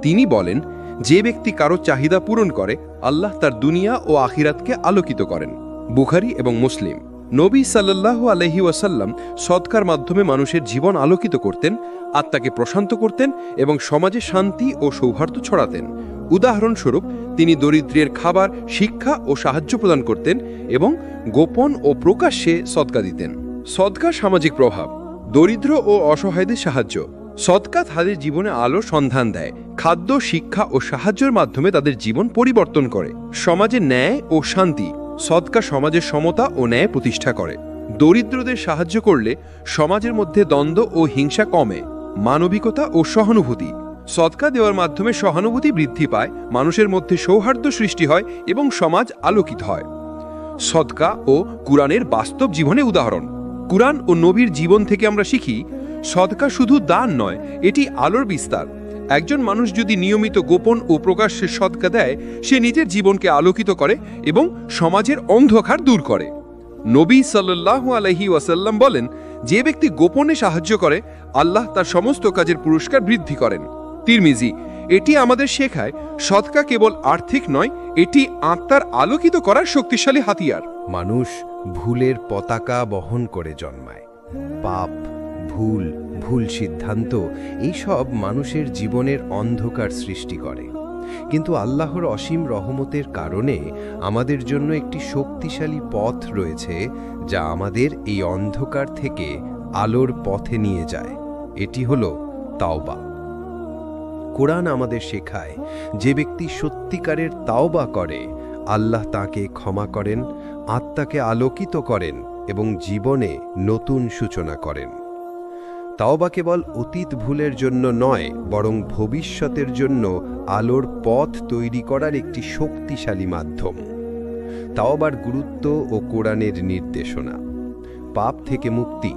তিনি বলেন, যে ব্যক্তি কারো চাহিদা পূরণ করে, আল্লাহ তার দুনিয়া ও আখিরাতকে আলোকিত করেন। বুখারী এবং মুসলিম। নবী সাল্লাল্লাহু আলাইহি ওয়াসাল্লাম সদকার মাধ্যমে মানুষের জীবন আলোকিত করতেন, আত্মাকে প্রশান্ত করতেন এবং সমাজে শান্তি ও সৌহার্দ্য ছড়াতেন। উদাহরণস্বরূপ, তিনি দরিদ্রের খাবার, শিক্ষা ও সাহায্য প্রদান করতেন এবং গোপন ও প্রকাশ্যে সদকা দিতেন। সদকার সামাজিক প্রভাব। দরিদ্র ও অসহায়দের সাহায্য। সদকা তাদের জীবনে আলোর সন্ধান দেয়। খাদ্য, শিক্ষা ও সাহায্যের মাধ্যমে তাদের জীবন পরিবর্তন করে। সমাজে ন্যায় ও শান্তি। সদকা সমাজের সমতা ও ন্যায় প্রতিষ্ঠা করে। দরিদ্রদের সাহায্য করলে সমাজের মধ্যে দ্বন্দ্ব ও হিংসা কমে। মানবিকতা ও সহানুভূতি। সদকা দেওয়ার মাধ্যমে সহানুভূতি বৃদ্ধি পায়, মানুষের মধ্যে সৌহার্দ্য সৃষ্টি হয় এবং সমাজ আলোকিত হয়। সদকা ও কুরআনের বাস্তব জীবনে উদাহরণ। কুরআন ও নবীর জীবন থেকে আমরা শিখি, সদকা শুধু দান নয়, এটি আলোর বিস্তার। একজন মানুষ যদি নিয়মিত গোপন ও প্রকাশ্যে সদকা দেয়, সে নিজের জীবনকে আলোকিত করে এবং সমাজের অন্ধকার দূর করে। নবী সাল্লাল্লাহু আলাইহি ওয়াসাল্লাম বলেন, যে ব্যক্তি গোপনে সাহায্য করে, আল্লাহ তার সমস্ত কাজের পুরস্কার বৃদ্ধি করেন। তিরমিজি। এটি আমাদের শেখায় সদকা কেবল আর্থিক নয়, এটি আত্মার আলোকিত করার শক্তিশালী হাতিয়ার। মানুষ ভুলের পতাকা বহন করে জন্মায়। পাপ, ভুল সিদ্ধান্ত এইসব মানুষের জীবনের অন্ধকার সৃষ্টি করে। কিন্তু আল্লাহর অসীম রহমতের কারণে আমাদের জন্য একটি শক্তিশালী পথ রয়েছে, যা আমাদের এই অন্ধকার থেকে আলোর পথে নিয়ে যায়। এটি হলো তাওবা। কোরআন আমাদের শেখায়, যে ব্যক্তি সত্যিকারের তাওবা করে, আল্লাহ তাকে ক্ষমা করেন, আত্মাকে আলোকিত করেন এবং জীবনে নতুন সূচনা করেন। তাওবা কেবল অতীত ভুলের জন্য নয়, বরং ভবিষ্যতের জন্য আলোর পথ তৈরি করার একটি শক্তিশালী মাধ্যম। তাওবার গুরুত্ব ও কোরআনের নির্দেশনা। পাপ থেকে মুক্তি।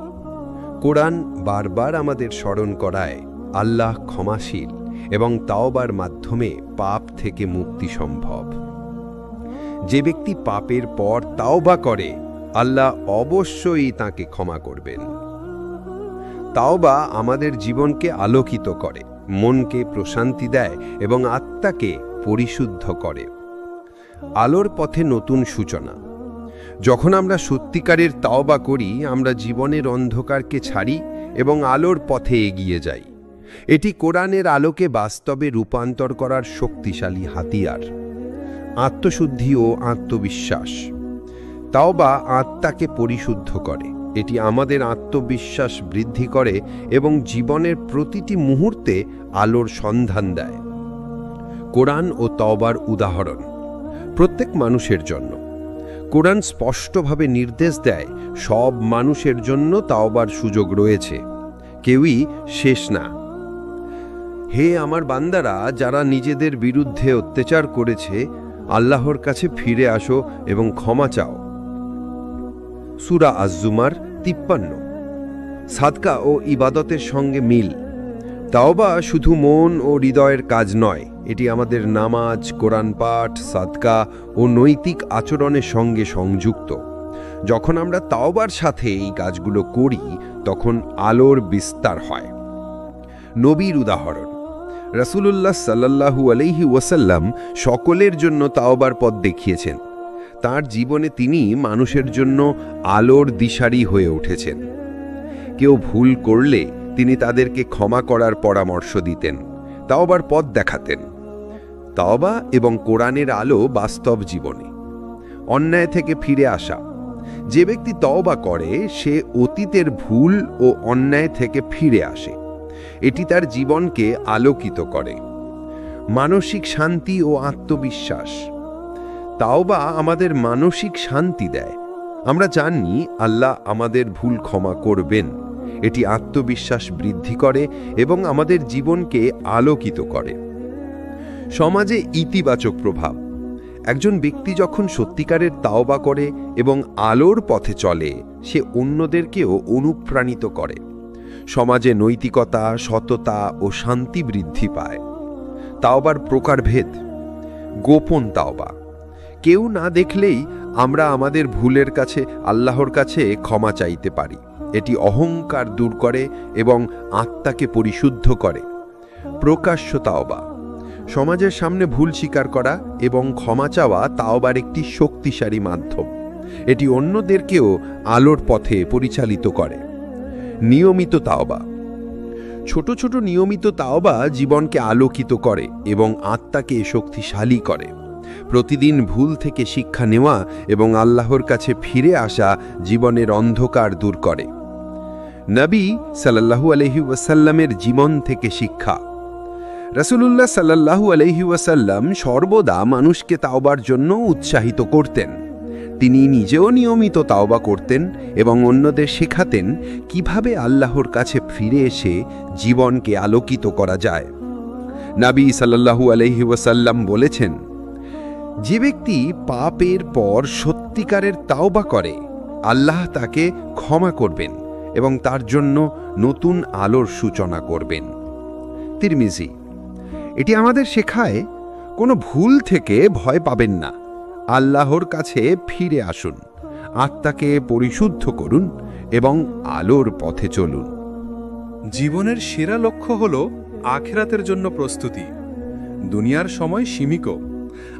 কোরআন বারবার আমাদের স্মরণ করায় আল্লাহ ক্ষমাশীল এবং তাওবার মাধ্যমে পাপ থেকে মুক্তি সম্ভব। যে ব্যক্তি পাপের পর তাওবা করে, আল্লাহ অবশ্যই তাকে ক্ষমা করবেন। তাওবা আমাদের জীবনকে আলোকিত করে, মনকে প্রশান্তি দেয় এবং আত্মাকে পরিশুদ্ধ করে। আলোর পথে নতুন সূচনা। যখন আমরা সত্যিকারের তাওবা করি, আমরা জীবনের অন্ধকারকে ছাড়ি এবং আলোর পথে এগিয়ে যাই। এটি কোরআনের আলোকে বাস্তবে রূপান্তর করার শক্তিশালী হাতিয়ার। আত্মশুদ্ধি ও আত্মবিশ্বাস। তাওবা আত্মাকে পরিশুদ্ধ করে। এটি আমাদের আত্মবিশ্বাস বৃদ্ধি করে এবং জীবনের প্রতিটি মুহূর্তে আলোর সন্ধান দেয়। কোরআন ও তাওবার উদাহরণ। প্রত্যেক মানুষের জন্য কোরআন স্পষ্টভাবে নির্দেশ দেয়, সব মানুষের জন্য তাওবার সুযোগ রয়েছে, কেউই শেষ না। হে আমার বান্দারা, যারা নিজেদের বিরুদ্ধে অত্যাচার করেছে, আল্লাহর কাছে ফিরে আসো এবং ক্ষমা চাও। সূরা আজ-জুমার 53। সাদকা ও ইবাদতের সঙ্গে মিল। তাওবা শুধু মন ও হৃদয়ের কাজ নয়, এটি আমাদের নামাজ, কোরআন পাঠ, সাদকা ও নৈতিক আচরণের সঙ্গে সংযুক্ত। যখন আমরা তাওবার সাথে এই কাজগুলো করি, তখন আলোর বিস্তার হয়। নবীর উদাহরণ। রাসূলুল্লাহ সাল্লাল্লাহু আলাইহি ওয়াসাল্লাম সকলের জন্য তাওবার পথ দেখিয়েছেন। তার জীবনে তিনি মানুষের জন্য আলোর দিশারি হয়ে উঠেছেন। কেউ ভুল করলে তিনি তাদেরকে ক্ষমা করার পরামর্শ দিতেন, তাওবার পথ দেখাতেন। তাওবা এবং কোরআনের আলো বাস্তব জীবনে। অন্যায় থেকে ফিরে আসা। যে ব্যক্তি তাওবা করে, সে অতীতের ভুল ও অন্যায় থেকে ফিরে আসে। এটি তার জীবনকে আলোকিত করে। মানসিক শান্তি ও আত্মবিশ্বাস। তাওবা আমাদের মানসিক শান্তি দেয়। আমরা জানি আল্লাহ আমাদের ভুল ক্ষমা করবেন। এটি আত্মবিশ্বাস বৃদ্ধি করে এবং আমাদের জীবনকে আলোকিত করে। সমাজে ইতিবাচক প্রভাব। একজন ব্যক্তি যখন সত্যিকারের তাওবা করে এবং আলোর পথে চলে, সে অন্যদেরকেও অনুপ্রাণিত করে। সমাজে নৈতিকতা, সততা ও শান্তি বৃদ্ধি পায়। তাওবার প্রকারভেদ। গোপন তাওবা। কেউ না দেখলেই আমরা আমাদের ভুলের কাছে আল্লাহর কাছে ক্ষমা চাইতে পারি। এটি অহংকার দূর করে এবং আত্মাকে পরিশুদ্ধ করে। প্রকাশ্য তাওবা। সমাজের সামনে ভুল স্বীকার করা এবং ক্ষমা চাওয়া তাওবার একটি শক্তিশালী মাধ্যম। এটি অন্যদেরকেও আলোর পথে পরিচালিত করে। নিয়মিত তাওবা। ছোট ছোট নিয়মিত তাওবা জীবনকে আলোকিত করে এবং আত্মাকে শক্তিশালী করে। প্রতিদিন ভুল থেকে শিক্ষা নেওয়া এবং আল্লাহর কাছে ফিরে আসা জীবনের অন্ধকার দূর করে। নবী সাল্লাল্লাহু আলাইহি ওয়াসাল্লামের জীবন থেকে শিক্ষা। রাসূলুল্লাহ সাল্লাল্লাহু আলাইহি ওয়াসাল্লাম সর্বদা মানুষকে তাওবার জন্য উৎসাহিত করতেন। তিনি নিজেও নিয়মিত তাওবা করতেন এবং অন্যদের শেখাতেন কিভাবে আল্লাহর কাছে ফিরে এসে জীবনকে আলোকিত করা যায়। নবী সাল্লাল্লাহু আলাইহি ওয়াসাল্লাম বলেছেন, যে ব্যক্তি পাপের পর সত্যিকারের তাওবা করে, আল্লাহ তাকে ক্ষমা করবেন এবং তার জন্য নতুন আলোর সূচনা করবেন। তিরমিজি। এটি আমাদের শেখায় কোনো ভুল থেকে ভয় পাবেন না, আল্লাহর কাছে ফিরে আসুন, আত্মাকে পরিশুদ্ধ করুন এবং আলোর পথে চলুন। জীবনের সেরা লক্ষ্য হল আখিরাতের জন্য প্রস্তুতি। দুনিয়ার সময় সীমিত।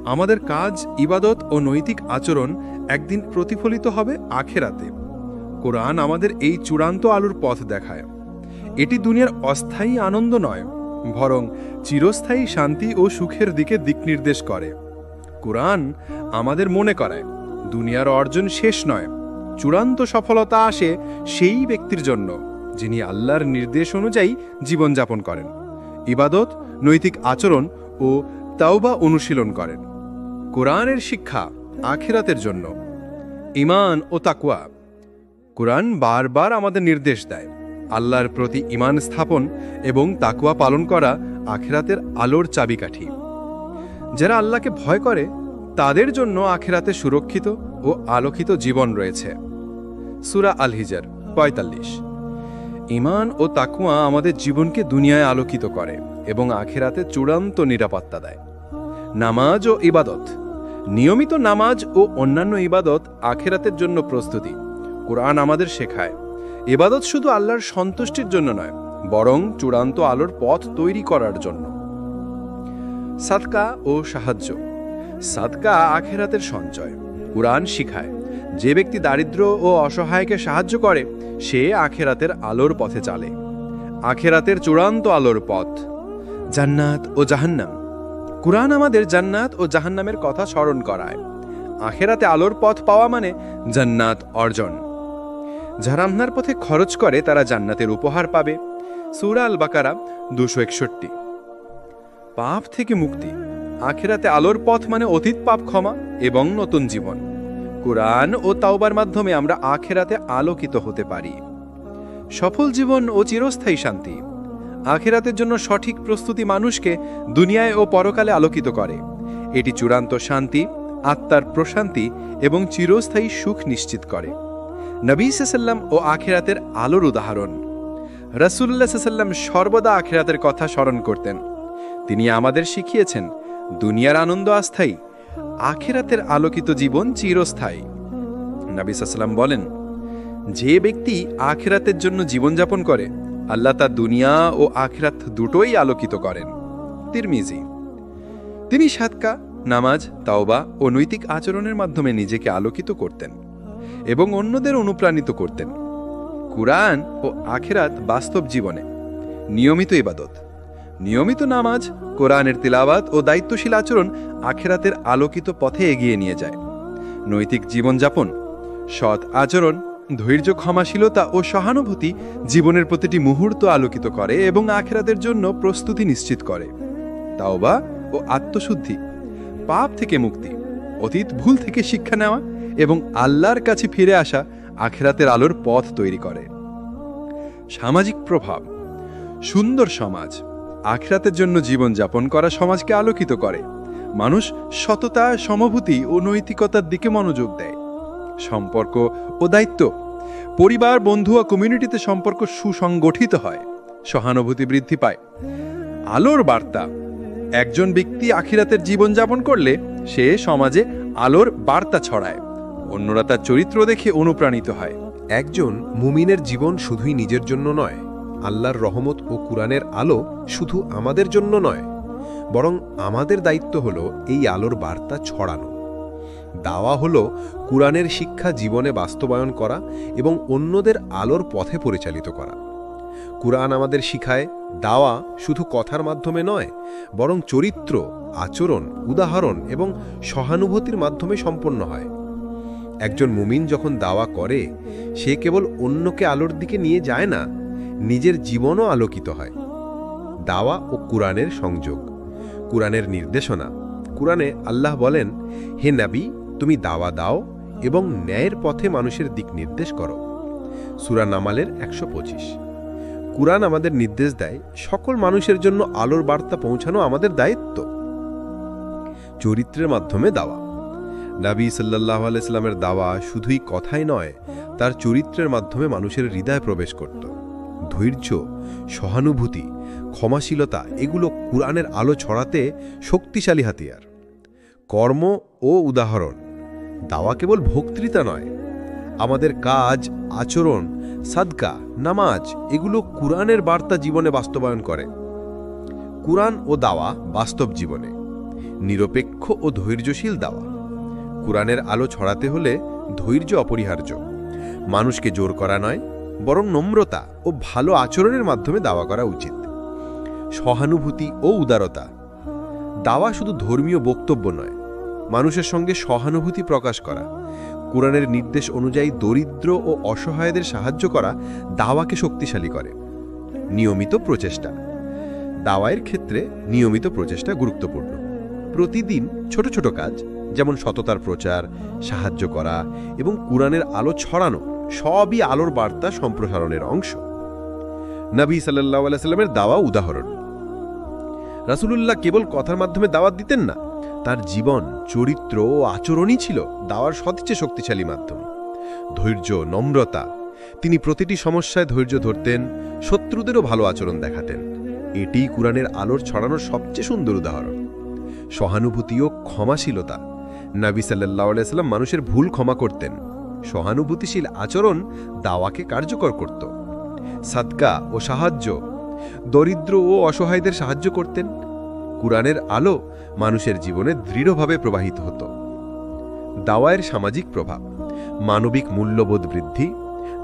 আমাদের কাজ, ইবাদত ও নৈতিক আচরণ একদিন প্রতিফলিত হবে আখিরাতে। কোরআন আমাদের এই চূড়ান্ত আলোর পথ দেখায়। এটি দুনিয়ার অস্থায়ী আনন্দ নয়, বরং চিরস্থায়ী শান্তি ও সুখের দিকে দিকনির্দেশ করে। কোরআন আমাদের মনে করায় দুনিয়ার অর্জন শেষ নয়, চূড়ান্ত সফলতা আসে সেই ব্যক্তির জন্য যিনি আল্লাহর নির্দেশ অনুযায়ী জীবনযাপন করেন, ইবাদত, নৈতিক আচরণ ও তাওবা অনুশীলন করেন। কোরআনের শিক্ষা আখিরাতের জন্য। ঈমান ও তাকওয়া। কোরআন বারবার আমাদের নির্দেশ দেয় আল্লাহর প্রতি ঈমান স্থাপন এবং তাকওয়া পালন করা আখিরাতের আলোর চাবিকাঠি। যারা আল্লাহকে ভয় করে তাদের জন্য আখিরাতে সুরক্ষিত ও আলোকিত জীবন রয়েছে। সূরা আল হিজর ৪৫। ঈমান ও তাকওয়া আমাদের জীবনকে দুনিয়ায় আলোকিত করে এবং আখিরাতে চূড়ান্ত নিরাপত্তা দেয়। নামাজ ও ইবাদত। নিয়মিত নামাজ ও অন্যান্য ইবাদত আখিরাতের জন্য প্রস্তুতি। কোরআন আমাদের শেখায় ইবাদত শুধু আল্লাহর সন্তুষ্টির জন্য নয়, বরং চূড়ান্ত আলোর পথ তৈরি করার জন্য। সাদকা ও সাহায্য। সাদকা আখিরাতের সঞ্চয়। কোরআন শিখায় যে ব্যক্তি দারিদ্র ও অসহায়কে সাহায্য করে সে আখিরাতের আলোর পথে চলে। আখিরাতের চূড়ান্ত আলোর পথ। জান্নাত ও জাহান্নাম। কোরআন আমাদের জান্নাত ও জাহান্নামের কথা স্মরণ করায়। আখিরাতে আলোর পথ পাওয়া মানে জান্নাত অর্জন। যারা আল্লাহর পথে খরচ করে তারা জান্নাতের উপহার পাবে। সূরা আল বাকারা ২৬১। পাপ থেকে মুক্তি। আখিরাতে আলোর পথ মানে অতীত পাপ ক্ষমা এবং নতুন জীবন। কোরআন ও তাওবার মাধ্যমে আমরা আখিরাতে আলোকিত হতে পারি। সফল জীবন ও চিরস্থায়ী শান্তি। আখিরাতের জন্য সঠিক প্রস্তুতি মানুষকে দুনিয়ায় ও পরকালে আলোকিত করে। এটি চূড়ান্ত শান্তি, আত্মার প্রশান্তি এবং চিরস্থায়ী সুখ নিশ্চিত করে। নবী সাল্লাল্লাহু আলাইহি ও আখিরাতের আলোর উদাহরণ। রাসূলুল্লাহ সাল্লাল্লাহু আলাইহি ওয়াসাল্লাম সর্বদা আখিরাতের কথা স্মরণ করতেন। তিনি আমাদের শিখিয়েছেন দুনিয়ার আনন্দ অস্থায়ী, আখিরাতের আলোকিত জীবন চিরস্থায়ী। নবী সাল্লাল্লাহু আলাইহি ওয়াসাল্লাম বলেন, যে ব্যক্তি আখিরাতের জন্য জীবনযাপন করে আল্লাহ তার দুনিয়া ও আখিরাত দুটোই আলোকিত করেন। তিরমিজি। তিনি সাদকা, নামাজ, তাওবা ও নৈতিক আচরণের মাধ্যমে নিজেকে আলোকিত করতেন এবং অন্যদের অনুপ্রাণিত করতেন। কুরআন ও আখিরাত বাস্তব জীবনে। নিয়মিত ইবাদত। নিয়মিত নামাজ, কোরআনের তিলাওয়াত ও দায়িত্বশীল আচরণ আখিরাতের আলোকিত পথে এগিয়ে নিয়ে যায়। নৈতিক জীবনযাপন। সৎ আচরণ, ধৈর্য, ক্ষমাশীলতা ও সহানুভূতি জীবনের প্রতিটি মুহূর্ত আলোকিত করে এবং আখিরাতের জন্য প্রস্তুতি নিশ্চিত করে। তাওবা ও আত্মশুদ্ধি। পাপ থেকে মুক্তি, অতীত ভুল থেকে শিক্ষা নেওয়া এবং আল্লাহর কাছে ফিরে আসা আখিরাতের আলোর পথ তৈরি করে। সামাজিক প্রভাব। সুন্দর সমাজ। আখিরাতের জন্য জীবনযাপন করা সমাজকে আলোকিত করে। মানুষ সততা, সমভূতি ও নৈতিকতার দিকে মনোযোগ দেয়। সম্পর্ক ও দায়িত্ব। পরিবার, বন্ধু ও কমিউনিটিতে সম্পর্ক সুসংগঠিত হয়, সহানুভূতি বৃদ্ধি পায়। আলোর বার্তা। একজন ব্যক্তি আখিরাতের জীবনযাপন করলে সে সমাজে আলোর বার্তা ছড়ায়, অন্যরা তার চরিত্র দেখে অনুপ্রাণিত হয়। একজন মুমিনের জীবন শুধুই নিজের জন্য নয়, আল্লাহর রহমত ও কুরআনের আলো শুধু আমাদের জন্য নয়, বরং আমাদের দায়িত্ব হলো এই আলোর বার্তা ছড়ানো। দাওয়া হলো কুরআনের শিক্ষা জীবনে বাস্তবায়ন করা এবং অন্যদের আলোর পথে পরিচালিত করা। কুরআন আমাদের শিখায় দাওয়া শুধু কথার মাধ্যমে নয়, বরং চরিত্র, আচরণ, উদাহরণ এবং সহানুভূতির মাধ্যমে সম্পন্ন হয়। একজন মুমিন যখন দাওয়া করে সে কেবল অন্যকে আলোর দিকে নিয়ে যায় না, নিজের জীবনও আলোকিত হয়। দাওয়া ও কুরআনের সংযোগ। কুরআনের নির্দেশনা। কুরআনে আল্লাহ বলেন, হে নবী, তুমি দাওয়া দাও এবং ন্যায়ের পথে মানুষের দিক নির্দেশ করো। সূরা নামালের ১২৫। কুরআন আমাদের নির্দেশ দেয় সকল মানুষের জন্য আলোর বার্তা পৌঁছানো আমাদের দায়িত্ব। চরিত্রের মাধ্যমে দাওয়া। নবী সাল্লাল্লাহু আলাইহি সাল্লামের দাওয়া শুধুই কথাই নয়, তার চরিত্রের মাধ্যমে মানুষের হৃদয়ে প্রবেশ করত। ধৈর্য, সহানুভূতি, ক্ষমাশীলতা এগুলো কুরআনের আলো ছড়াতে শক্তিশালী হাতিয়ার। কর্ম ও উদাহরণ, দাওয়া কেবল বক্তৃতা নয়, আমাদের কাজ, আচরণ, সাদকা, নামাজ এগুলো কুরআনের বার্তা জীবনে বাস্তবায়ন করে। কুরআন ও দাওয়া বাস্তব জীবনে নিরপেক্ষ ও ধৈর্যশীল দাওয়া। কুরআনের আলো ছড়াতে হলে ধৈর্য অপরিহার্য। মানুষকে জোর করা নয়, বরং নম্রতা ও ভালো আচরণের মাধ্যমে দাওয়া করা উচিত। সহানুভূতি ও উদারতা, দাওয়া শুধু ধর্মীয় বক্তব্য নয়, মানুষের সঙ্গে সহানুভূতি প্রকাশ করা। কুরআনের নির্দেশ অনুযায়ী দরিদ্র ও অসহায়দের সাহায্য করা দাওয়াকে শক্তিশালী করে। নিয়মিত প্রচেষ্টা, দাওয়ায়ের ক্ষেত্রে নিয়মিত প্রচেষ্টা গুরুত্বপূর্ণ। প্রতিদিন ছোট ছোট কাজ, যেমন সততার প্রচার, সাহায্য করা এবং কুরআনের আলো ছড়ানো, সবই আলোর বার্তা সম্প্রসারণের অংশ। নবী সাল্লাল্লাহু আলাইহি সাল্লামের দাওয়া উদাহরণ, রাসূলুল্লাহ কেবল কথার মাধ্যমে দাওয়াত দিতেন না, তার জীবন, চরিত্র ও আচরণই ছিল দাওয়ার সবচেয়ে শক্তিশালী মাধ্যম। ধৈর্য, নম্রতা, তিনি প্রতিটি সমস্যায় ধৈর্য ধরতেন, শত্রুদেরও ভালো আচরণ দেখাতেন। এটিই কুরআনের আলোর ছড়ানোর সবচেয়ে সুন্দর উদাহরণ। সহানুভূতি ও ক্ষমাশীলতা, নবী সাল্লাল্লাহু আলাইহি সাল্লাম মানুষের ভুল ক্ষমা করতেন। সহানুভূতিশীল আচরণ দাওয়াকে কার্যকর করত। সাদকা ও সাহায্য, দরিদ্র ও অসহায়দের সাহায্য করতেন। কুরআনের আলো মানুষের জীবনে দৃঢ়ভাবে প্রবাহিত হতো। দাওয়ায়ের সামাজিক প্রভাব, মানবিক মূল্যবোধ বৃদ্ধি,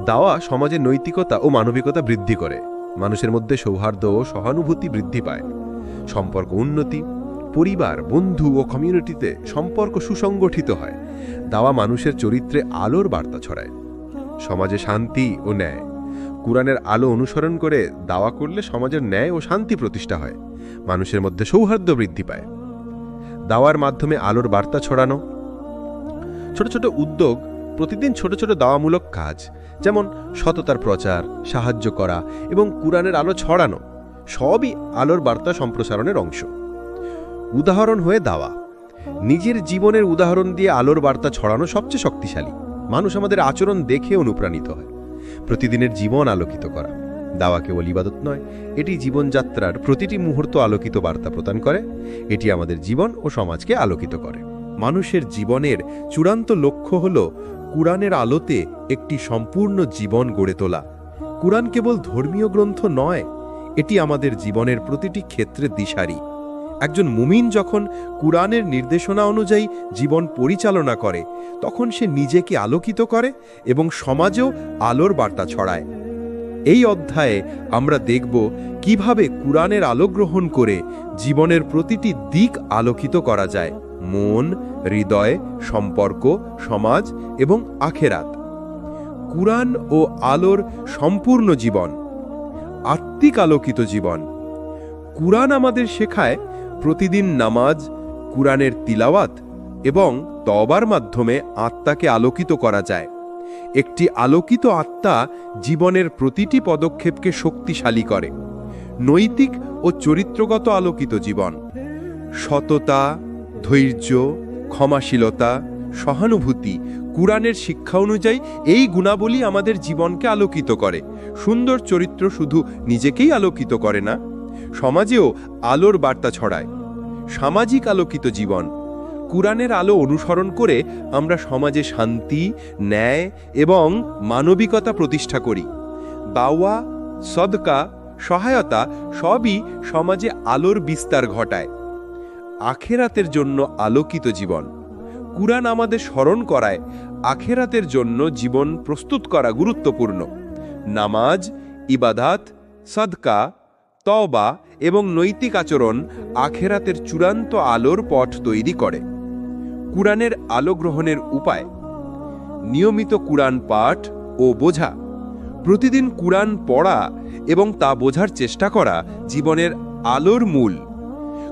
দাওয়া সমাজে নৈতিকতা ও মানবিকতা বৃদ্ধি করে। মানুষের মধ্যে সৌহার্দ্য ও সহানুভূতি বৃদ্ধি পায়। সম্পর্ক উন্নতি, পরিবার, বন্ধু ও কমিউনিটিতে সম্পর্ক সুসংগঠিত হয়। দাওয়া মানুষের চরিত্রে আলোর বার্তা ছড়ায়। সমাজে শান্তি ও ন্যায়, কুরআনের আলো অনুসরণ করে দাওয়া করলে সমাজের ন্যায় ও শান্তি প্রতিষ্ঠা হয়। মানুষের মধ্যে সৌহার্দ্য বৃদ্ধি পায়। দাওয়ার মাধ্যমে আলোর বার্তা ছড়ানো, ছোট ছোট উদ্যোগ, প্রতিদিন ছোট ছোট দাওয়ামূলক কাজ, যেমন সততার প্রচার, সাহায্য করা এবং কুরআনের আলো ছড়ানো, সবই আলোর বার্তা সম্প্রসারণের অংশ। উদাহরণ হয়ে দাওয়া, নিজের জীবনের উদাহরণ দিয়ে আলোর বার্তা ছড়ানো সবচেয়ে শক্তিশালী। মানুষ আমাদের আচরণ দেখে অনুপ্রাণিত হয়। প্রতিদিনের জীবন আলোকিত করা, দাওয়া কেবল ইবাদত নয়, এটি জীবনযাত্রার প্রতিটি মুহূর্ত আলোকিত বার্তা প্রদান করে। এটি আমাদের জীবন ও সমাজকে আলোকিত করে। মানুষের জীবনের চূড়ান্ত লক্ষ্য হল কুরআনের আলোতে একটি সম্পূর্ণ জীবন গড়ে তোলা। কুরআন কেবল ধর্মীয় গ্রন্থ নয়, এটি আমাদের জীবনের প্রতিটি ক্ষেত্রে দিশারি। একজন মুমিন যখন কুরআনের নির্দেশনা অনুযায়ী জীবন পরিচালনা করে, তখন সে নিজেকে আলোকিত করে এবং সমাজেও আলোর বার্তা ছড়ায়। এই অধ্যায়ে আমরা দেখব কিভাবে কুরআনের আলো গ্রহণ করে জীবনের প্রতিটি দিক আলোকিত করা যায়: মন, হৃদয়, সম্পর্ক, সমাজ এবং আখেরাত। কুরআন ও আলোর সম্পূর্ণ জীবন, আত্মিক আলোকিত জীবন। কুরআন আমাদের শেখায় প্রতিদিন নামাজ, কুরআনের তিলাওয়াত এবং তওবার মাধ্যমে আত্মাকে আলোকিত করা যায়। একটি আলোকিত আত্মা জীবনের প্রতিটি পদক্ষেপকে শক্তিশালী করে। নৈতিক ও চরিত্রগত আলোকিত জীবন, সততা, ধৈর্য, ক্ষমাশীলতা, সহানুভূতি, কুরআনের শিক্ষা অনুযায়ী এই গুণাবলী আমাদের জীবনকে আলোকিত করে। সুন্দর চরিত্র শুধু নিজেকেই আলোকিত করে না, সমাজেও আলোর বার্তা ছড়ায়। সামাজিক আলোকিত জীবন, কুরআনের আলো অনুসরণ করে আমরা সমাজে শান্তি, ন্যায় এবং মানবিকতা প্রতিষ্ঠা করি। দাওয়া, সদকা, সহায়তা সবই সমাজে আলোর বিস্তার ঘটায়। আখেরাতের জন্য আলোকিত জীবন, কুরআন আমাদের স্মরণ করায় আখেরাতের জন্য জীবন প্রস্তুত করা গুরুত্বপূর্ণ। নামাজ, ইবাদাত, সাদকা, তওবা এবং নৈতিক আচরণ আখেরাতের চূড়ান্ত আলোর পথ তৈরি করে। কুরআনের আলো গ্রহণের উপায়: নিয়মিত কুরআন পাঠ ও বোঝা। প্রতিদিন কুরআন পড়া এবং তা বোঝার চেষ্টা করা জীবনের আলোর মূল।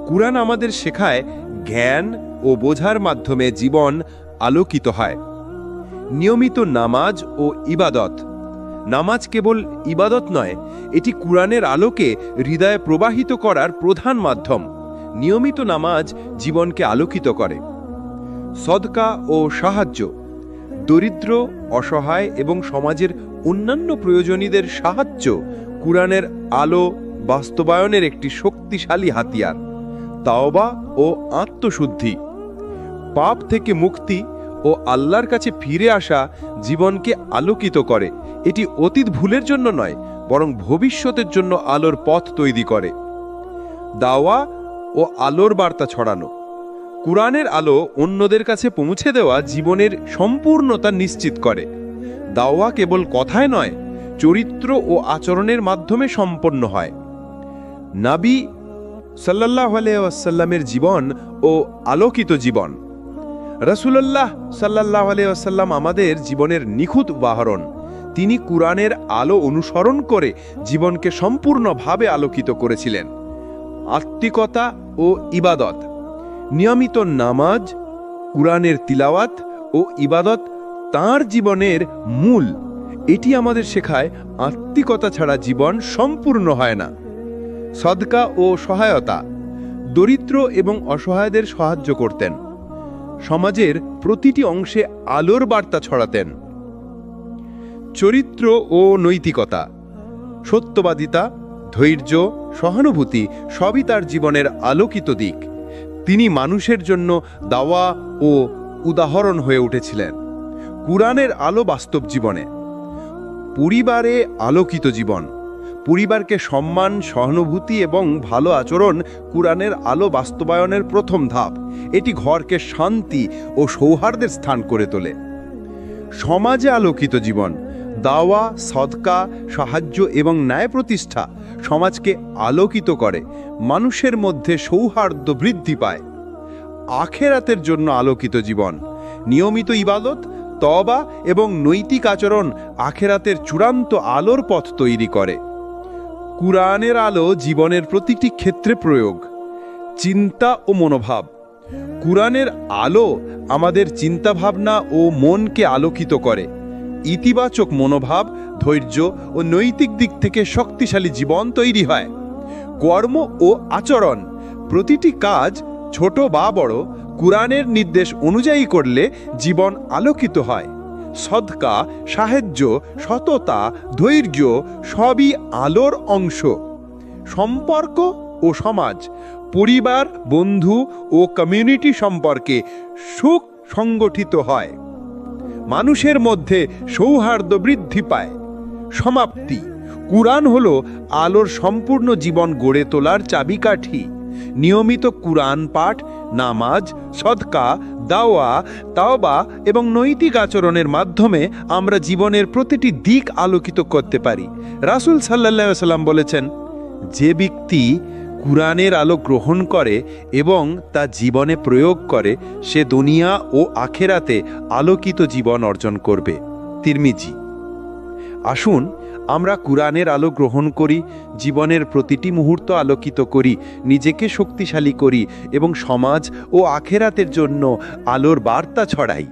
কুরআন আমাদের শেখায় জ্ঞান ও বোঝার মাধ্যমে জীবন আলোকিত হয়। নিয়মিত নামাজ ও ইবাদত। নামাজ কেবল ইবাদত নয়, এটি কুরআনের আলোকে হৃদয়ে প্রবাহিত করার প্রধান মাধ্যম। নিয়মিত নামাজ জীবনকে আলোকিত করে। সদকা ও সাহায্য। দরিদ্র, অসহায় এবং সমাজের অন্যান্য প্রয়োজনীদের সাহায্য কুরআনের আলো বাস্তবায়নের একটি শক্তিশালী হাতিয়ার। তাওবা ও আত্মশুদ্ধি, পাপ থেকে মুক্তি ও আল্লাহর কাছে ফিরে আসা জীবনকে আলোকিত করে। এটি অতীত ভুলের জন্য নয়, বরং ভবিষ্যতের জন্য আলোর পথ তৈরি করে। দাওয়া ও আলোর বার্তা ছড়ানো, কুরআনের আলো অন্যদের কাছে পৌঁছে দেওয়া জীবনের সম্পূর্ণতা নিশ্চিত করে। দাওয়া কেবল কথায় নয়, চরিত্র ও আচরণের মাধ্যমে সম্পন্ন হয়। নবী সাল্লাল্লাহু আলাইহি ওয়াসাল্লামের জীবন ও আলোকিত জীবন। রাসূলুল্লাহ সাল্লাল্লাহু আলাইহি ওয়াসাল্লাম আমাদের জীবনের নিখুঁত উদাহরণ। তিনি কুরআনের আলো অনুসরণ করে জীবনকে সম্পূর্ণভাবে আলোকিত করেছিলেন। আত্মিকতা ও ইবাদত, নিয়মিত নামাজ, কুরআনের তিলাওয়াত ও ইবাদত তাঁর জীবনের মূল। এটি আমাদের শেখায় আত্মিকতা ছাড়া জীবন সম্পূর্ণ হয় না। সদকা ও সহায়তা, দরিদ্র এবং অসহায়দের সাহায্য করতেন। সমাজের প্রতিটি অংশে আলোর বার্তা ছড়াতেন। চরিত্র ও নৈতিকতা, সত্যবাদিতা, ধৈর্য, সহানুভূতি সবই তার জীবনের আলোকিত দিক। তিনি মানুষের জন্য দাওয়া ও উদাহরণ হয়ে উঠেছিলেন। কুরআনের আলো বাস্তব জীবনে, পরিবারে আলোকিত জীবন, পরিবারকে সম্মান, সহানুভূতি এবং ভালো আচরণ কুরআনের আলো বাস্তবায়নের প্রথম ধাপ। এটি ঘরকে শান্তি ও সৌহার্দ্যের স্থান করে তোলে। সমাজে আলোকিত জীবন, দাওয়া, সদকা, সাহায্য এবং ন্যায় প্রতিষ্ঠা সমাজকে আলোকিত করে। মানুষের মধ্যে সৌহার্দ্য বৃদ্ধি পায়। আখেরাতের জন্য আলোকিত জীবন, নিয়মিত ইবাদত, তওবা এবং নৈতিক আচরণ আখেরাতের চূড়ান্ত আলোর পথ তৈরি করে। কুরআনের আলো জীবনের প্রতিটি ক্ষেত্রে প্রয়োগ। চিন্তা ও মনোভাব, কুরআনের আলো আমাদের চিন্তাভাবনা ও মনকে আলোকিত করে। ইতিবাচক মনোভাব, ধৈর্য ও নৈতিক দিক থেকে শক্তিশালী জীবন তৈরি হয়। কর্ম ও আচরণ, প্রতিটি কাজ ছোট বা বড় কুরআনের নির্দেশ অনুযায়ী করলে জীবন আলোকিত হয়। সদকা, সাহায্য, সততা, ধৈর্য সবই আলোর অংশ। সম্পর্ক ও সমাজ, পরিবার, বন্ধু ও কমিউনিটি সম্পর্কে সুখ সংগঠিত হয়। মানুষের মধ্যে সৌহার্দ্য বৃদ্ধি পায়। সমাপ্তি, কুরআন হলো আলোর সম্পূর্ণ জীবন গড়ে তোলার চাবিকাঠি। নিয়মিত কুরআন পাঠ, নামাজ, সদকা, দাওয়া, তাওবা এবং নৈতিক আচরণের মাধ্যমে আমরা জীবনের প্রতিটি দিক আলোকিত করতে পারি। রাসূল সাল্লাল্লাহু আলাইহি ওয়াসাল্লাম বলেছেন, যে ব্যক্তি কুরআনের আলো গ্রহণ করে এবং তা জীবনে প্রয়োগ করে, সে দুনিয়া ও আখেরাতে আলোকিত জীবন অর্জন করবে। তিরমিজি। আসুন আমরা কুরআনের আলো গ্রহণ করি, জীবনের প্রতিটি মুহূর্ত আলোকিত করি, নিজেকে শক্তিশালী করি এবং সমাজ ও আখেরাতের জন্য আলোর বার্তা ছড়াই।